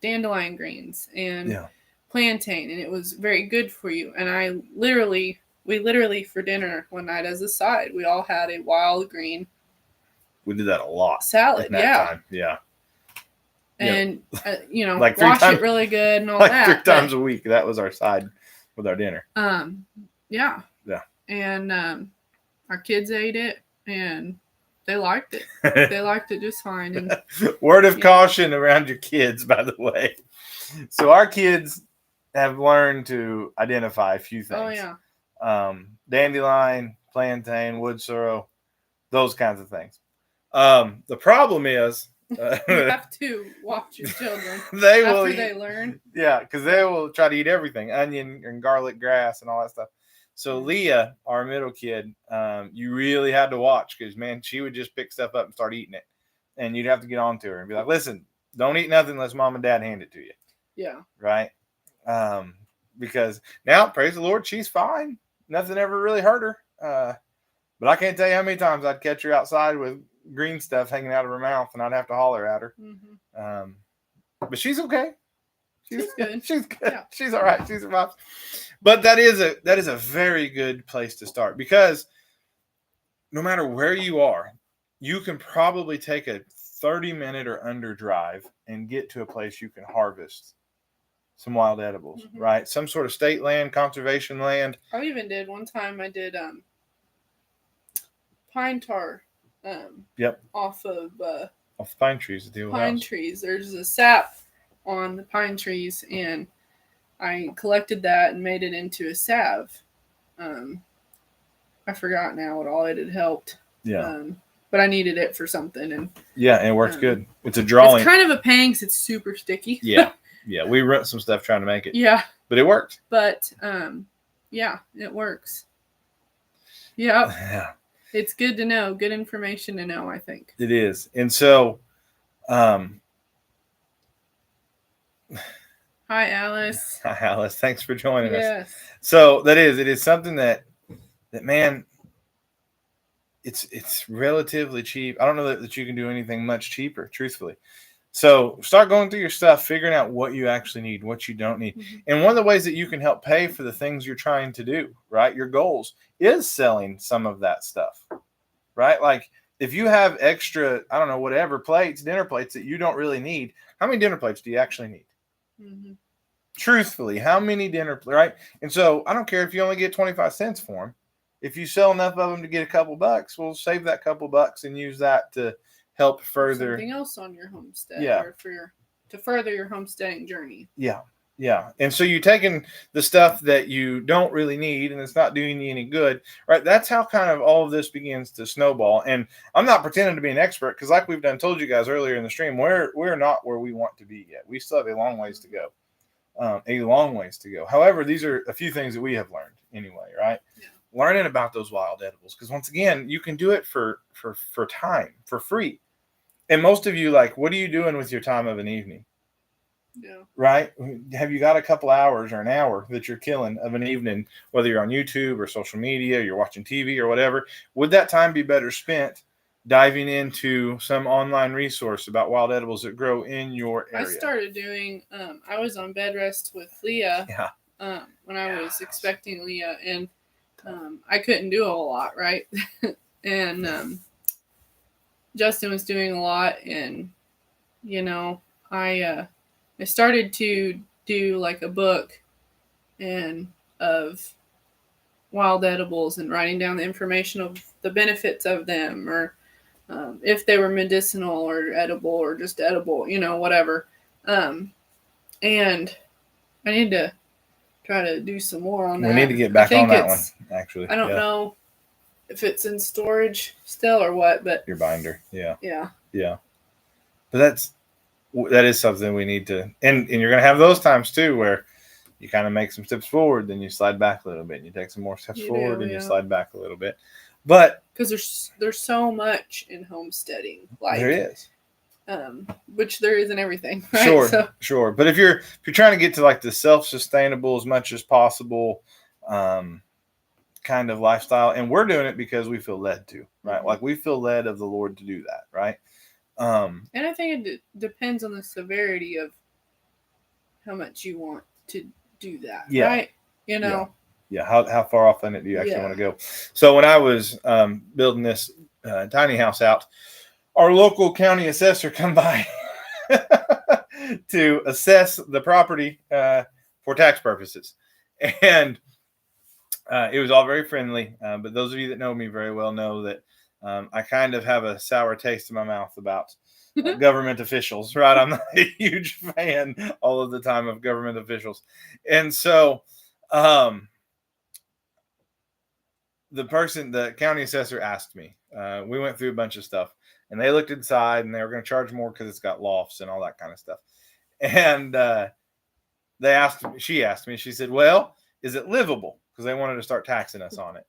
dandelion greens and plantain, and it was very good for you. And we literally for dinner one night as a side, we all had a wild green. We did that a lot. Salad, time. Yeah. And, like wash it really good and all that. 3 times a week. That was our side with our dinner. Yeah. Yeah. And our kids ate it, and they liked it. They liked it just fine. And word of caution around your kids, by the way. So our kids have learned to identify a few things. Oh, yeah. Dandelion, plantain, wood sorrel, those kinds of things. The problem is you have to watch your children after they learn. Yeah, because they will try to eat everything, onion and garlic grass and all that stuff. So Leah, our middle kid, you really had to watch because, man, she would just pick stuff up and start eating it. And you'd have to get on to her and be like, listen, don't eat nothing unless mom and dad hand it to you. Yeah. Right? Because now, praise the Lord, she's fine. Nothing ever really hurt her. But I can't tell you how many times I'd catch her outside with green stuff hanging out of her mouth and I'd have to holler at her. Mm-hmm. But she's okay. She's good. She's good. Yeah. She's all right. She survives. But that is a very good place to start because no matter where you are, you can probably take a 30-minute or under drive and get to a place you can harvest some wild edibles, mm-hmm. right? Some sort of state land, conservation land. I even did one time. I did pine tar. Yep. Off pine trees. Pine trees. There's a sap on the pine trees, and I collected that and made it into a salve. I forgot now what all it had helped. Yeah. But I needed it for something, and it works good. It's a drawing. It's kind of a pain because it's super sticky. Yeah. We wrote some stuff trying to make it. Yeah. But it worked. But it works. Yeah. It's good to know. Good information to know, I think. It is. And so, hi, Alice. Hi, Alice. Thanks for joining us. So it is something that man, it's relatively cheap. I don't know that you can do anything much cheaper, truthfully. So start going through your stuff, figuring out what you actually need, what you don't need. Mm-hmm. And one of the ways that you can help pay for the things you're trying to do, right, your goals, is selling some of that stuff, right? Like if you have extra, I don't know, whatever plates, dinner plates that you don't really need, how many dinner plates do you actually need? Mm-hmm. Truthfully, how many right? And so I don't care if you only get 25 cents for them. If you sell enough of them to get a couple bucks, we'll save that couple bucks and use that to help further something else on your homestead, or to further your homesteading journey. Yeah. And so you're taking the stuff that you don't really need and it's not doing you any good, right? That's how kind of all of this begins to snowball. And I'm not pretending to be an expert because, like we've told you guys earlier in the stream, we're not where we want to be yet. We still have a long ways to go. However, these are a few things that we have learned anyway, right? Yeah. Learning about those wild edibles, because once again, you can do it for time, for free. And most of you, like, what are you doing with your time of an evening? Yeah. Right? Have you got a couple hours or an hour that you're killing of an evening, whether you're on YouTube or social media, you're watching TV or whatever? Would that time be better spent diving into some online resource about wild edibles that grow in your area? I started doing, I was on bed rest with Leah when I was expecting Leah, and I couldn't do a whole lot, right? And Justin was doing a lot, and I started to do like a book of wild edibles and writing down the information of the benefits of them, or if they were medicinal or edible or just edible, whatever. And I need to try to do some more on that. We need to get back on that one, actually. I don't know if it's in storage still or what, but your binder. Yeah. But that is something we need to, and you're going to have those times too, where you kind of make some steps forward, then you slide back a little bit, and you take some more steps forward, and you slide back a little bit. But because there's so much in homesteading, like there is, which there is in everything. Right? Sure. But if you're trying to get to like the self-sustainable as much as possible, kind of lifestyle, and we're doing it because we feel led to, right? Mm-hmm. Like we feel led of the Lord to do that, right? And I think it depends on the severity of how much you want to do that, right? Yeah. How far off in it do you actually want to go? So when I was building this tiny house out, our local county assessor come by to assess the property for tax purposes, and it was all very friendly. But those of you that know me very well know that I kind of have a sour taste in my mouth about government officials, right? I'm not a huge fan all of the time of government officials. And so the county assessor asked me. We went through a bunch of stuff, and they looked inside, and they were going to charge more because it's got lofts and all that kind of stuff. And she asked me, she said, well, is it livable? Because they wanted to start taxing us on it.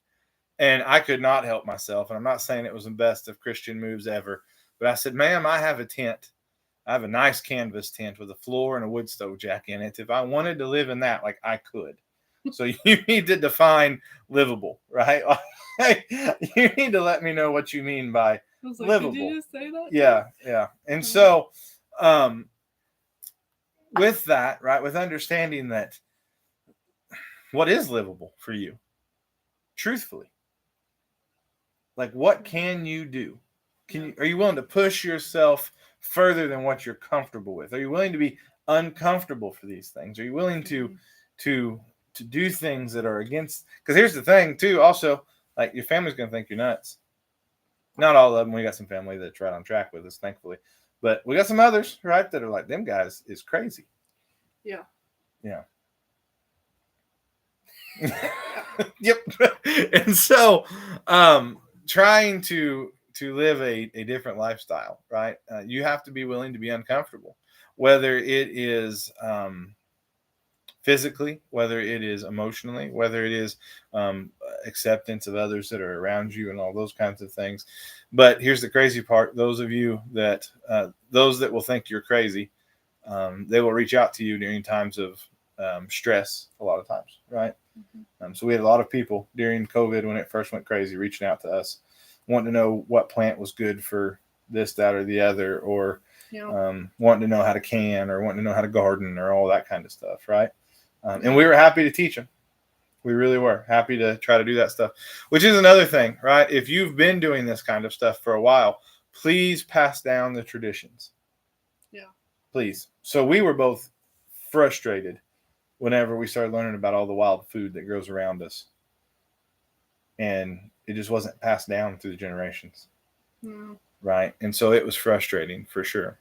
And I could not help myself. And I'm not saying it was the best of Christian moves ever, but I said, ma'am, I have a tent. I have a nice canvas tent with a floor and a wood stove jack in it. If I wanted to live in that, like, I could. So you need to define livable, right? You need to let me know what you mean by livable. Did you just say that? Yeah. And so, with that, right, with understanding that, what is livable for you, truthfully? Like, what can you do? Are you willing to push yourself further than what you're comfortable with? Are you willing to be uncomfortable for these things? Are you willing to do things that are against? Because here's the thing too, also, like, your family's going to think you're nuts. Not all of them. We got some family that's right on track with us, thankfully. But we got some others, right, that are like, them guys is crazy. Yeah. Yep. And so, trying to live a different lifestyle, right? You have to be willing to be uncomfortable, whether it is physically, whether it is emotionally, whether it is acceptance of others that are around you and all those kinds of things. But here's the crazy part. Those of you that those that will think you're crazy, they will reach out to you during times of stress a lot of times, right? Mm-hmm. So we had a lot of people during COVID when it first went crazy reaching out to us, wanting to know what plant was good for this, that, or the other, or wanting to know how to can, or wanting to know how to garden, or all that kind of stuff, right? And we were happy to teach them. We really were happy to try to do that stuff, which is another thing, right? If you've been doing this kind of stuff for a while, please pass down the traditions. Yeah. Please. So we were both frustrated whenever we started learning about all the wild food that grows around us. And it just wasn't passed down through the generations. No. Right? And so it was frustrating for sure.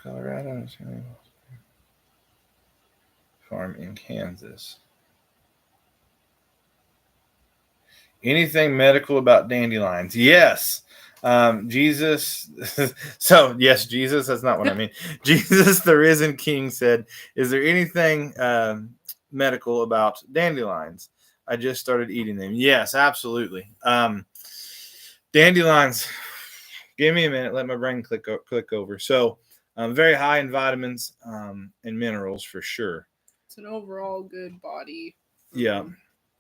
Colorado farm in Kansas. Anything medical about dandelions? Yes. Jesus. So yes, Jesus. That's not what I mean. Jesus, the risen King, said, "Is there anything medical about dandelions? I just started eating them." Yes, absolutely. Dandelions. Give me a minute. Let my brain click over. So, very high in vitamins and minerals for sure. It's an overall good body. Yeah.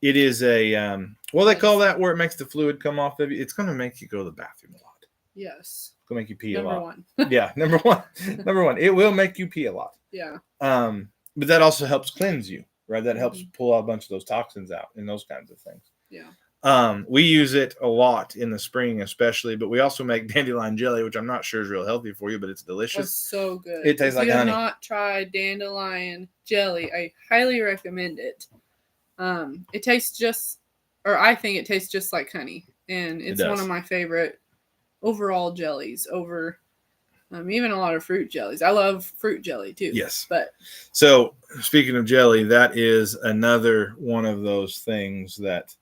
It is a, they call that where it makes the fluid come off of you. It's going to make you go to the bathroom a lot. Yes. It's going to make you pee a lot. Number one. Yeah, number one. It will make you pee a lot. Yeah. But that also helps cleanse you, right? That helps pull a bunch of those toxins out and those kinds of things. Yeah. We use it a lot in the spring, especially, but we also make dandelion jelly, which I'm not sure is real healthy for you, but it's delicious. It's so good. It tastes like honey. If you have not tried dandelion jelly, I highly recommend it. It tastes I think it tastes just like honey, and it's one of my favorite overall jellies over even a lot of fruit jellies. I love fruit jelly too. Yes. But so speaking of jelly, that is another one of those things that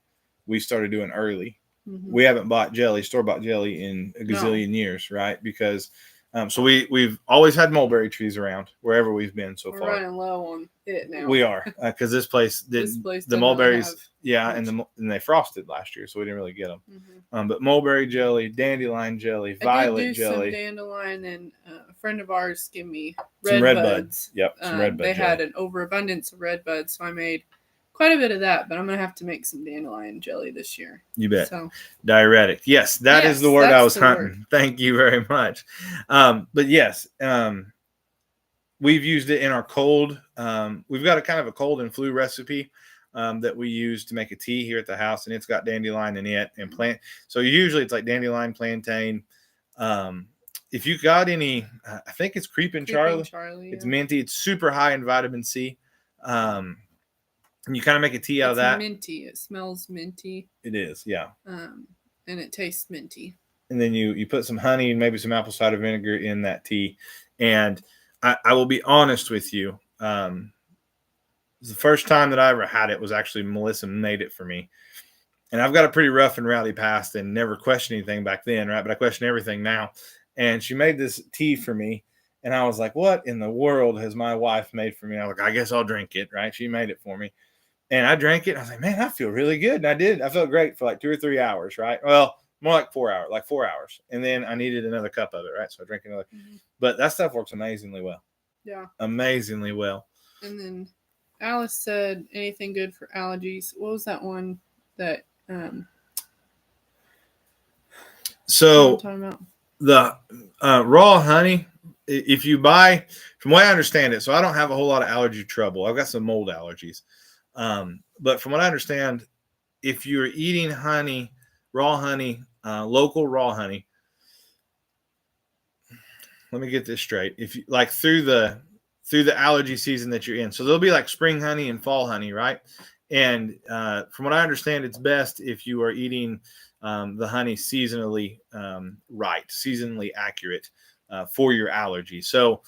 we started doing early. Mm-hmm. We haven't bought store-bought jelly in a gazillion years, right? Because so we've always had mulberry trees around wherever we've been so far. We're running low on it now. We are, because this place the mulberries, and they frosted last year, so we didn't really get them. Mm-hmm. But mulberry jelly, dandelion jelly, violet jelly, some dandelion, and a friend of ours gave me red buds. Yep, some red buds. They had an overabundance of red buds, so I made quite a bit of that, but I'm going to have to make some dandelion jelly this year. You bet. So, diuretic. Yes, that is the word I was hunting. Thank you very much. But yes, we've used it in our cold. We've got a kind of a cold and flu recipe that we use to make a tea here at the house, and it's got dandelion in it and plant. So usually it's like dandelion, plantain. If you got any, I think it's Creeping Charlie. It's minty. It's super high in vitamin C. And you kind of make a tea out of that. It's minty. It smells minty. It is, yeah. And it tastes minty. And then you put some honey and maybe some apple cider vinegar in that tea. And I will be honest with you. The first time that I ever had it was actually Melissa made it for me. And I've got a pretty rough and rowdy past and never questioned anything back then, right? But I question everything now. And she made this tea for me. And I was like, what in the world has my wife made for me? I was like, I guess I'll drink it, right? She made it for me. And I drank it. And I was like, man, I feel really good. And I did. I felt great for like 2 or 3 hours, right? Well, more like 4 hours, like 4 hours. And then I needed another cup of it, right? So I drank another. Mm-hmm. But that stuff works amazingly well. Yeah. Amazingly well. And then Alice said, anything good for allergies? What was that one that so the raw honey, if you buy, from what I understand it, so I don't have a whole lot of allergy trouble. I've got some mold allergies. But from what I understand, if you're eating honey, raw honey, local raw honey, let me get this straight. If you like through the allergy season that you're in, so there'll be like spring honey and fall honey, right? And from what I understand, it's best if you are eating the honey seasonally right, seasonally accurate for your allergy. So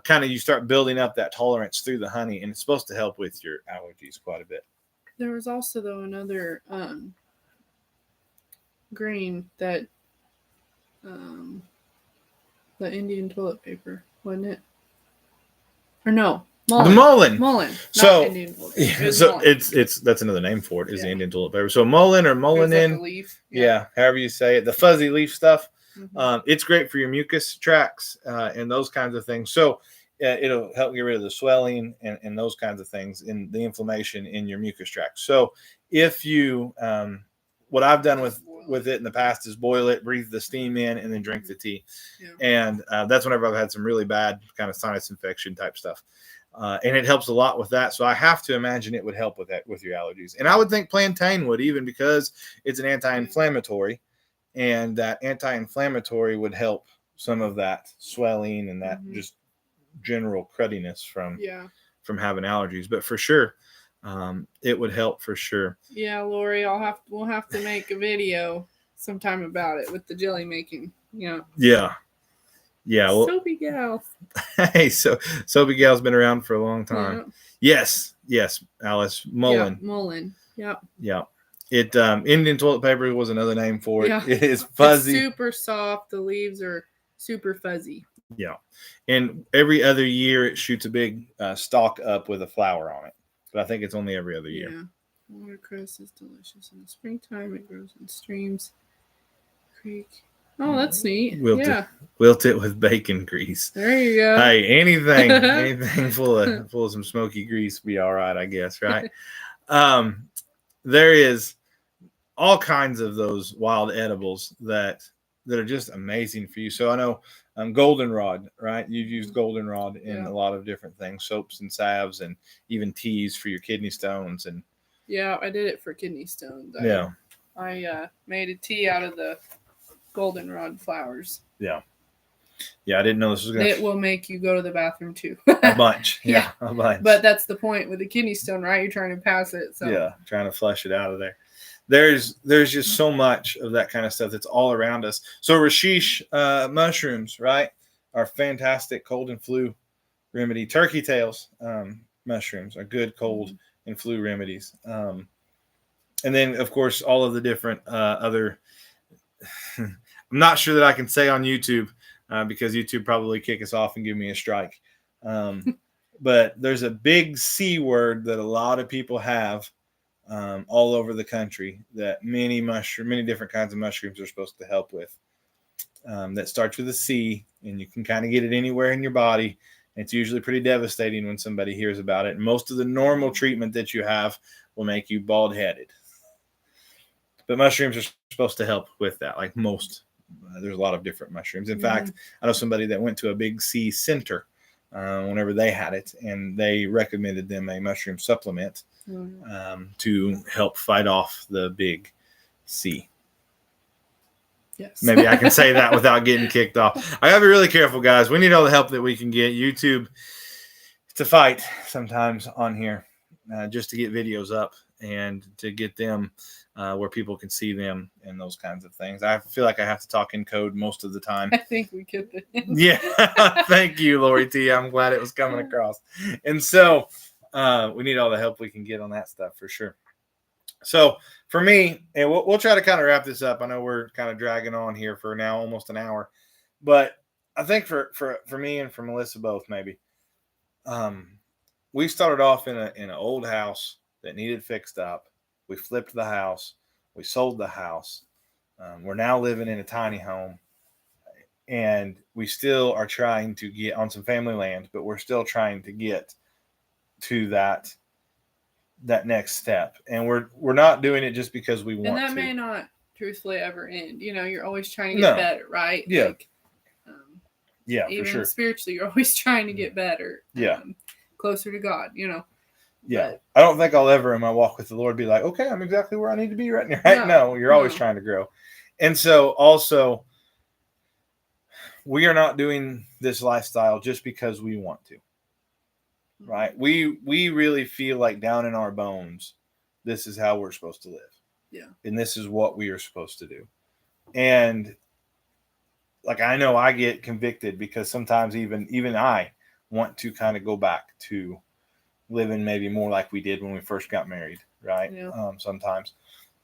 kind of you start building up that tolerance through the honey, and it's supposed to help with your allergies quite a bit. There was also, though, another grain that the Indian toilet paper, wasn't it? Or no, mullein. The mullein. Mullein. So, mullein. it's that's another name for it, is the Indian toilet paper. So mullein or mullein. Like leaf. Yeah, however you say it. The fuzzy leaf stuff. Mm-hmm. It's great for your mucus tracts and those kinds of things. So it'll help get rid of the swelling and those kinds of things in the inflammation in your mucus tract. So if you, what I've done with it in the past is boil it, breathe the steam in, and then drink the tea. Yeah. And that's whenever I've had some really bad kind of sinus infection type stuff. And it helps a lot with that. So I have to imagine it would help with that, with your allergies. And I would think plantain would, even because it's an anti-inflammatory, and that anti-inflammatory would help some of that swelling and that just general crudiness from having allergies. But for sure, it would help for sure. Yeah, Lori, we'll have to make a video sometime about it with the jelly making. Yeah. Well, Soapy Gal. Hey, Soapy Gal's been around for a long time. Yeah. Yes, Alice. Mullein. Yeah, mullein. Yep. Yeah. It Indian toilet paper was another name for it. Yeah. It is fuzzy. It's super soft. The leaves are super fuzzy. Yeah. And every other year it shoots a big stalk up with a flower on it. But I think it's only every other year. Yeah. Watercress is delicious in the springtime. It grows in streams. Creek. Oh, that's neat. Wilt it with bacon grease. There you go. Hey, anything full of some smoky grease be all right, I guess, right? There is all kinds of those wild edibles that are just amazing for you. So I know goldenrod, right? You've used goldenrod in a lot of different things, soaps and salves, and even teas for your kidney stones. And yeah, I did it for kidney stones. I made a tea out of the goldenrod flowers. Yeah, I didn't know this was it will make you go to the bathroom too. A bunch. Yeah, a bunch. But that's the point with the kidney stone, right? You're trying to pass it. So yeah, trying to flush it out of there. There's just so much of that kind of stuff that's all around us. So Rashish mushrooms, right, are fantastic cold and flu remedy. Turkey tails mushrooms are good cold and flu remedies. And then, of course, all of the different other I'm not sure that I can say on YouTube because YouTube probably kick us off and give me a strike. But there's a big C word that a lot of people have all over the country that many different kinds of mushrooms are supposed to help with. That starts with a C, and you can kind of get it anywhere in your body. It's usually pretty devastating when somebody hears about it. Most of the normal treatment that you have will make you bald-headed. But mushrooms are supposed to help with that, like most. There's a lot of different mushrooms. In fact, I know somebody that went to a Big C center whenever they had it, and they recommended them a mushroom supplement to help fight off the Big C. Yes. Maybe I can say that without getting kicked off. I gotta be really careful, guys. We need all the help that we can get. YouTube, it's a fight sometimes on here just to get videos up and to get them where people can see them and those kinds of things. I feel like I have to talk in code most of the time. I think we get the Yeah. Thank you, Lori T. I'm glad it was coming across. And so We need all the help we can get on that stuff for sure. So for me, and we'll try to kind of wrap this up. I know we're kind of dragging on here for now almost an hour, but I think for me and for Melissa both, maybe we started off in an old house that needed fixed up. We flipped the house. We sold the house. We're now living in a tiny home, and we still are trying to get on some family land, but we're still trying to get to that next step. And we're not doing it just because we want to. And that may not truthfully ever end. You're always trying to get better, right? Yeah. Yeah, even for sure. Spiritually, you're always trying to get better. Yeah. Closer to God, Yeah. But, I don't think I'll ever in my walk with the Lord be like, okay, I'm exactly where I need to be right now. Right? No, you're always trying to grow. And so also, we are not doing this lifestyle just because we want to. Right? We really feel like down in our bones, this is how we're supposed to live. Yeah. And this is what we are supposed to do. And like, I know I get convicted because sometimes even I want to kind of go back to living maybe more like we did when we first got married. Right. Yeah. Sometimes,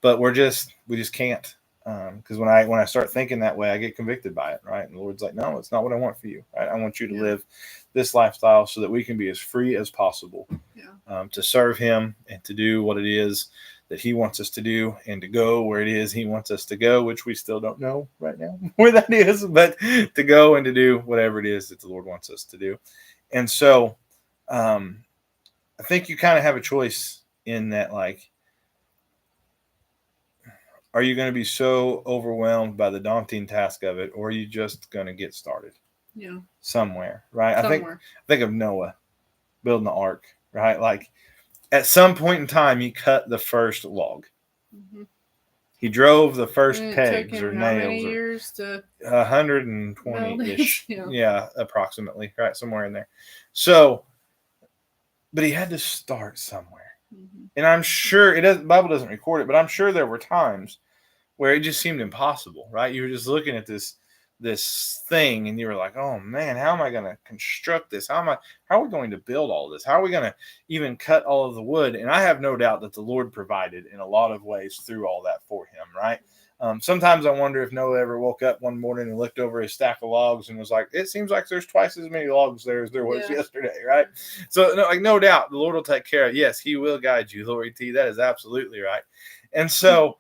but we just can't. Because when I start thinking that way, I get convicted by it, right? And the Lord's like, no, it's not what I want for you. Right? I want you to live this lifestyle so that we can be as free as possible, to serve Him and to do what it is that He wants us to do, and to go where it is He wants us to go, which we still don't know right now where that is, but to go and to do whatever it is that the Lord wants us to do. And so I think you kind of have a choice in that, like, are you going to be so overwhelmed by the daunting task of it, or are you just going to get started? Yeah. Somewhere, right? I think of Noah building the ark, right? Like, at some point in time, he cut the first log. Mm-hmm. He drove the first pegs or nails. How many years to 120-ish. Yeah, approximately, right? Somewhere in there. So, but he had to start somewhere. Mm-hmm. And I'm sure the Bible doesn't record it, but I'm sure there were times where it just seemed impossible, right? You were just looking at this thing and you were like, oh man, how am I going to construct this? How are we going to build all this? How are we going to even cut all of the wood? And I have no doubt that the Lord provided in a lot of ways through all that for him, right? Sometimes I wonder if Noah ever woke up one morning and looked over his stack of logs and was like, it seems like there's twice as many logs there as there was yesterday, right? So no doubt the Lord will take care of it. Yes, He will guide you. Glory to you. That is absolutely right. And so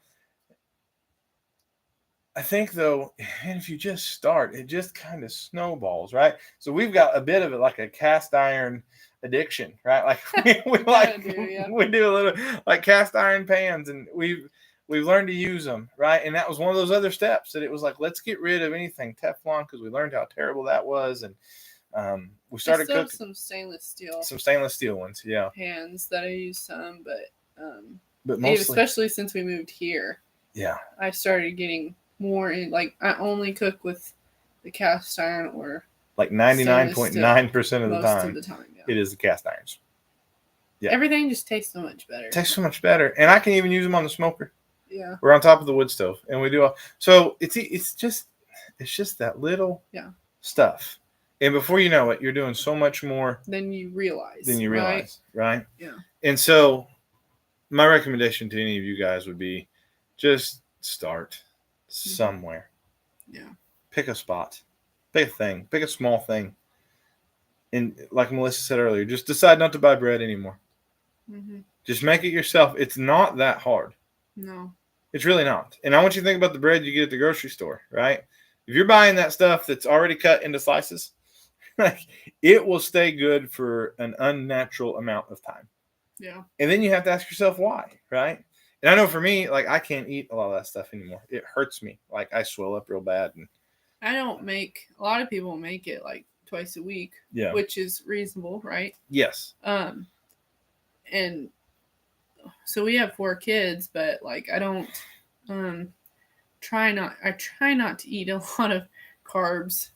I think, though, and if you just start, it just kind of snowballs, right? So we've got a bit of it like a cast iron addiction, right? Like we do a little like cast iron pans, and we've learned to use them, right? And that was one of those other steps that it was like, let's get rid of anything Teflon because we learned how terrible that was, and we started cooking some stainless steel ones, pans that I use some, but mostly, especially since we moved here, I started getting more in, like, I only cook with the cast iron, or like 99.9% of the time. It is the cast irons. Yeah. Everything just tastes so much better. Tastes so much better. And I can even use them on the smoker. Yeah. We're on top of the wood stove, and we do so it's just that little stuff. And before you know it, you're doing so much more than you realize. Right? Yeah. And so my recommendation to any of you guys would be just start somewhere. Yeah. Pick a spot. Pick a thing. Pick a small thing. And like Melissa said earlier, just decide not to buy bread anymore. Mm-hmm. Just make it yourself. It's not that hard. No. It's really not. And I want you to think about the bread you get at the grocery store, right? If you're buying that stuff that's already cut into slices, like, it will stay good for an unnatural amount of time. Yeah. And then you have to ask yourself why, right? And I know for me, like, I can't eat a lot of that stuff anymore. It hurts me. Like, I swell up real bad. And a lot of people make it like twice a week, which is reasonable, right? Yes. And so we have 4 kids, but like, I don't try not to eat a lot of carbs.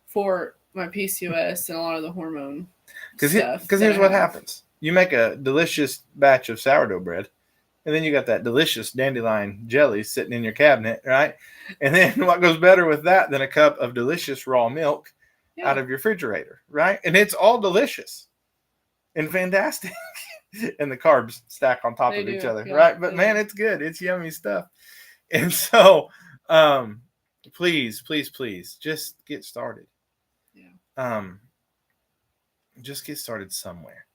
For my PCOS and a lot of the hormone stuff. Because here's what happens. You make a delicious batch of sourdough bread, and then you got that delicious dandelion jelly sitting in your cabinet, right? And then what goes better with that than a cup of delicious raw milk out of your refrigerator, right? And it's all delicious. and fantastic. And the carbs stack on top of each other, right? But man, it's good. It's yummy stuff. And so, please, just get started. Yeah. Just get started somewhere.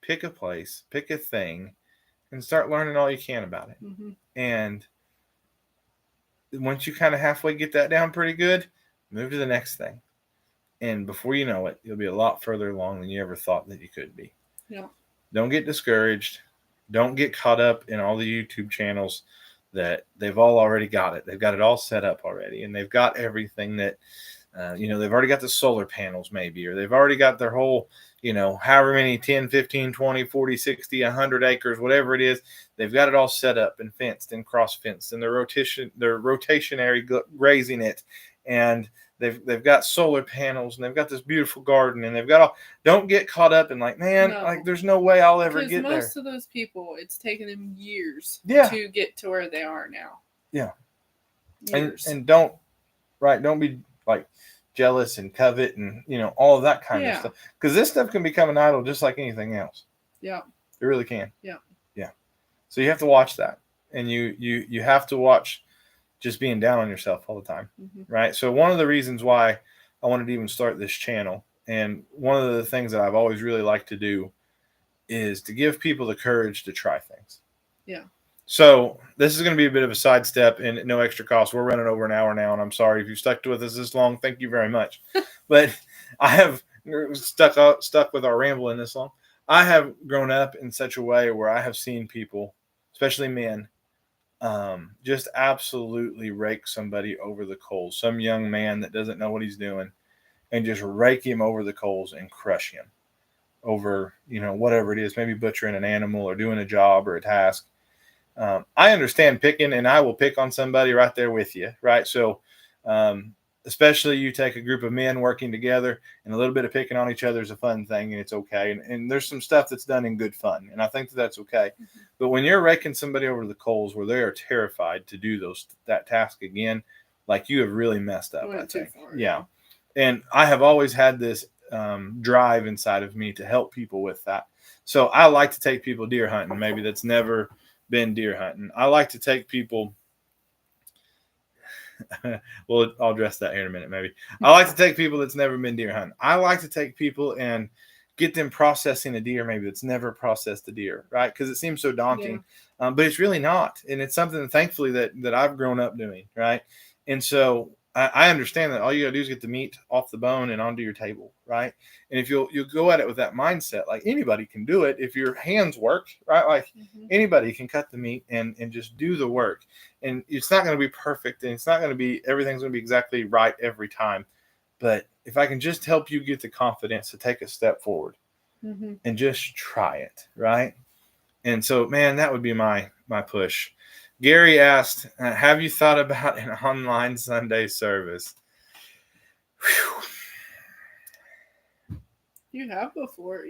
Pick a place, pick a thing, and start learning all you can about it. Mm-hmm. And once you kind of halfway get that down pretty good, move to the next thing. And before you know it, you'll be a lot further along than you ever thought that you could be. Yeah. Don't get discouraged. Don't get caught up in all the YouTube channels that they've all already got it. They've got it all set up already. And they've got everything that, they've already got the solar panels maybe, or they've already got their whole, however many, 10, 15, 20, 40, 60, 100 acres, whatever it is. They've got it all set up and fenced and cross-fenced, and they're rotationary grazing it. And They've got solar panels, and they've got this beautiful garden, and they've got all. Don't get caught up in there's no way I'll ever get there. Most of those people, it's taken them years to get to where they are now. Yeah, and don't be jealous and covet and all of that kind of stuff, because this stuff can become an idol just like anything else. Yeah, it really can. Yeah. So you have to watch that, and you have to watch. Just being down on yourself all the time, right? So one of the reasons why I wanted to even start this channel, and one of the things that I've always really liked to do, is to give people the courage to try things. Yeah. So this is going to be a bit of a sidestep and no extra cost. We're running over an hour now, and I'm sorry if you stuck with us this long. Thank you very much. But I have stuck with our rambling this long. I have grown up in such a way where I have seen people, especially men, just absolutely rake somebody over the coals. Some young man that doesn't know what he's doing, and just rake him over the coals and crush him over, whatever it is, maybe butchering an animal or doing a job or a task. I understand picking, and I will pick on somebody right there with you, right? So, especially you take a group of men working together, and a little bit of picking on each other is a fun thing, and it's okay. And there's some stuff that's done in good fun, and I think that's okay. Mm-hmm. But when you're raking somebody over the coals where they are terrified to do that task again, you have really messed up. I think. Yeah. And I have always had this drive inside of me to help people with that. So I like to take people deer hunting. Maybe that's never been deer hunting. I like to take people. Well, I'll address that here in a minute. Maybe I like to take people that's never been deer hunting. I like to take people and get them processing a deer, maybe that's never processed a deer, right? Because it seems so daunting, but it's really not, and it's something thankfully that I've grown up doing, right? And so I understand that all you gotta do is get the meat off the bone and onto your table, right? And if you'll go at it with that mindset, anybody can do it if your hands work, right? Anybody can cut the meat and just do the work. And it's not going to be perfect, and it's not going to be, everything's going to be exactly right every time. But if I can just help you get the confidence to take a step forward and just try it, right? And so, man, that would be my push. Gary asked, have you thought about an online Sunday service? Whew. You have before.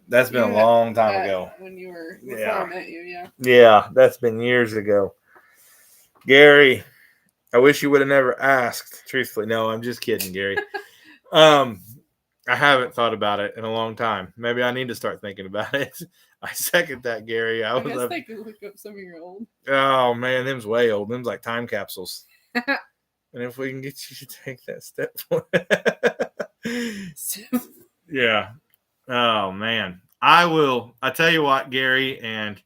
That's been a long time ago. When you were, before I met you, yeah. Yeah, that's been years ago. Gary, I wish you would have never asked. Truthfully, no, I'm just kidding, Gary. I haven't thought about it in a long time. Maybe I need to start thinking about it. I second that, Gary. I guess they could look up some of your old. Oh, man, them's way old. Them's like time capsules. And if we can get you to take that step forward. Yeah. Oh, man. I tell you what, Gary and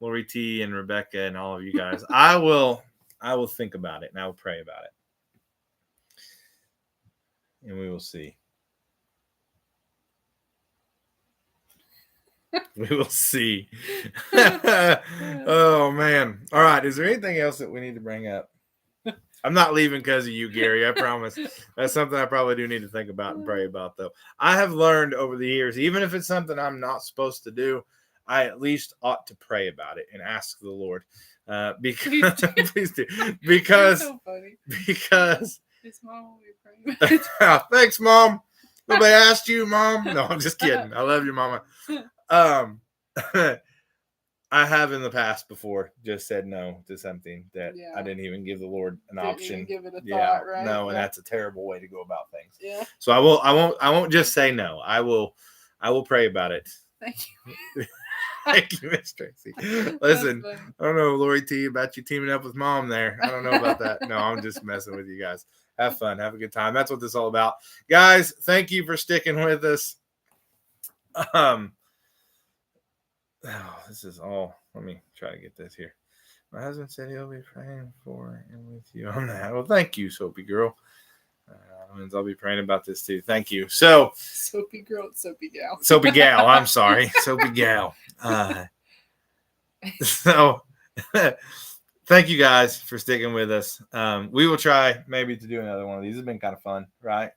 Lori T and Rebecca and all of you guys, I will think about it, and I will pray about it. And we will see. We will see. Oh, man. All right. Is there anything else that we need to bring up? I'm not leaving because of you, Gary. I promise. That's something I probably do need to think about and pray about, though. I have learned over the years, even if it's something I'm not supposed to do, I at least ought to pray about it and ask the Lord. Because please do. Because so funny. Because his mom will be praying. Thanks, Mom. Nobody asked you, Mom. No, I'm just kidding. I love you, Mama. I have in the past before just said no to something that I didn't even give the Lord an option. Give it a thought, right? No, and that's a terrible way to go about things. Yeah. So I won't just say no. I will pray about it. Thank you. Thank you, Miss Tracy. Listen, I don't know, Lori T, about you teaming up with Mom there. I don't know about that. No, I'm just messing with you guys. Have fun. Have a good time. That's what this is all about. Guys, thank you for sticking with us. This is all. Let me try to get this here. My husband said he'll be praying for and with you on that. Well, thank you, Soapy Girl. I'll be praying about this too. Thank you. So, Soapy Girl, Soapy Gal. Soapy Gal. I'm sorry. Soapy Gal. So, thank you guys for sticking with us. We will try maybe to do another one of these. It's been kind of fun, right?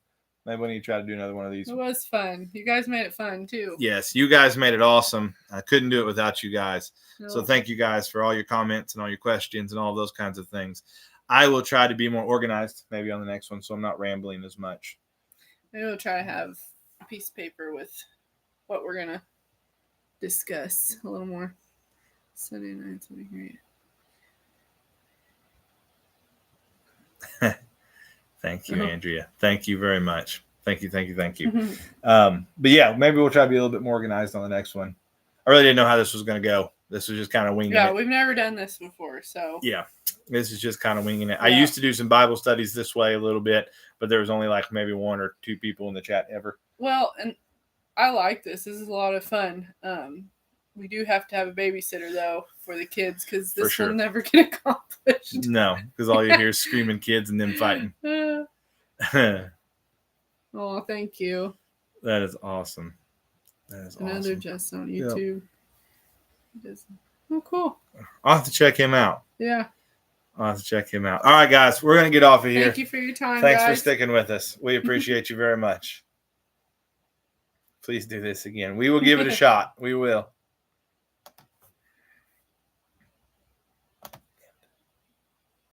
Maybe we need to try to do another one of these. It was fun. You guys made it fun too. Yes, you guys made it awesome. I couldn't do it without you guys. Nope. So thank you guys for all your comments and all your questions and all those kinds of things. I will try to be more organized maybe on the next one so I'm not rambling as much. Maybe we'll try to have a piece of paper with what we're going to discuss a little more. Sunday nights will be great. Thank you, Andrea. Thank you very much. Thank you. Mm-hmm. But yeah, maybe we'll try to be a little bit more organized on the next one. I really didn't know how this was going to go. This was just kind of winging it. Yeah, we've never done this before, so. Yeah, this is just kind of winging it. Yeah. I used to do some Bible studies this way a little bit, but there was only like maybe 1 or 2 people in the chat ever. Well, and I like this. This is a lot of fun. We do have to have a babysitter, though, for the kids, because this will never get accomplished. No, because all you hear is screaming kids and them fighting. Oh, thank you. That is awesome. That is Another awesome. Jess on YouTube. Yep. Oh, cool. I'll have to check him out. Yeah. I'll have to check him out. All right, guys, we're going to get off of here. Thank you for your time, Thanks guys. for sticking with us. We appreciate you very much. Please do this again. We will give it a shot. We will.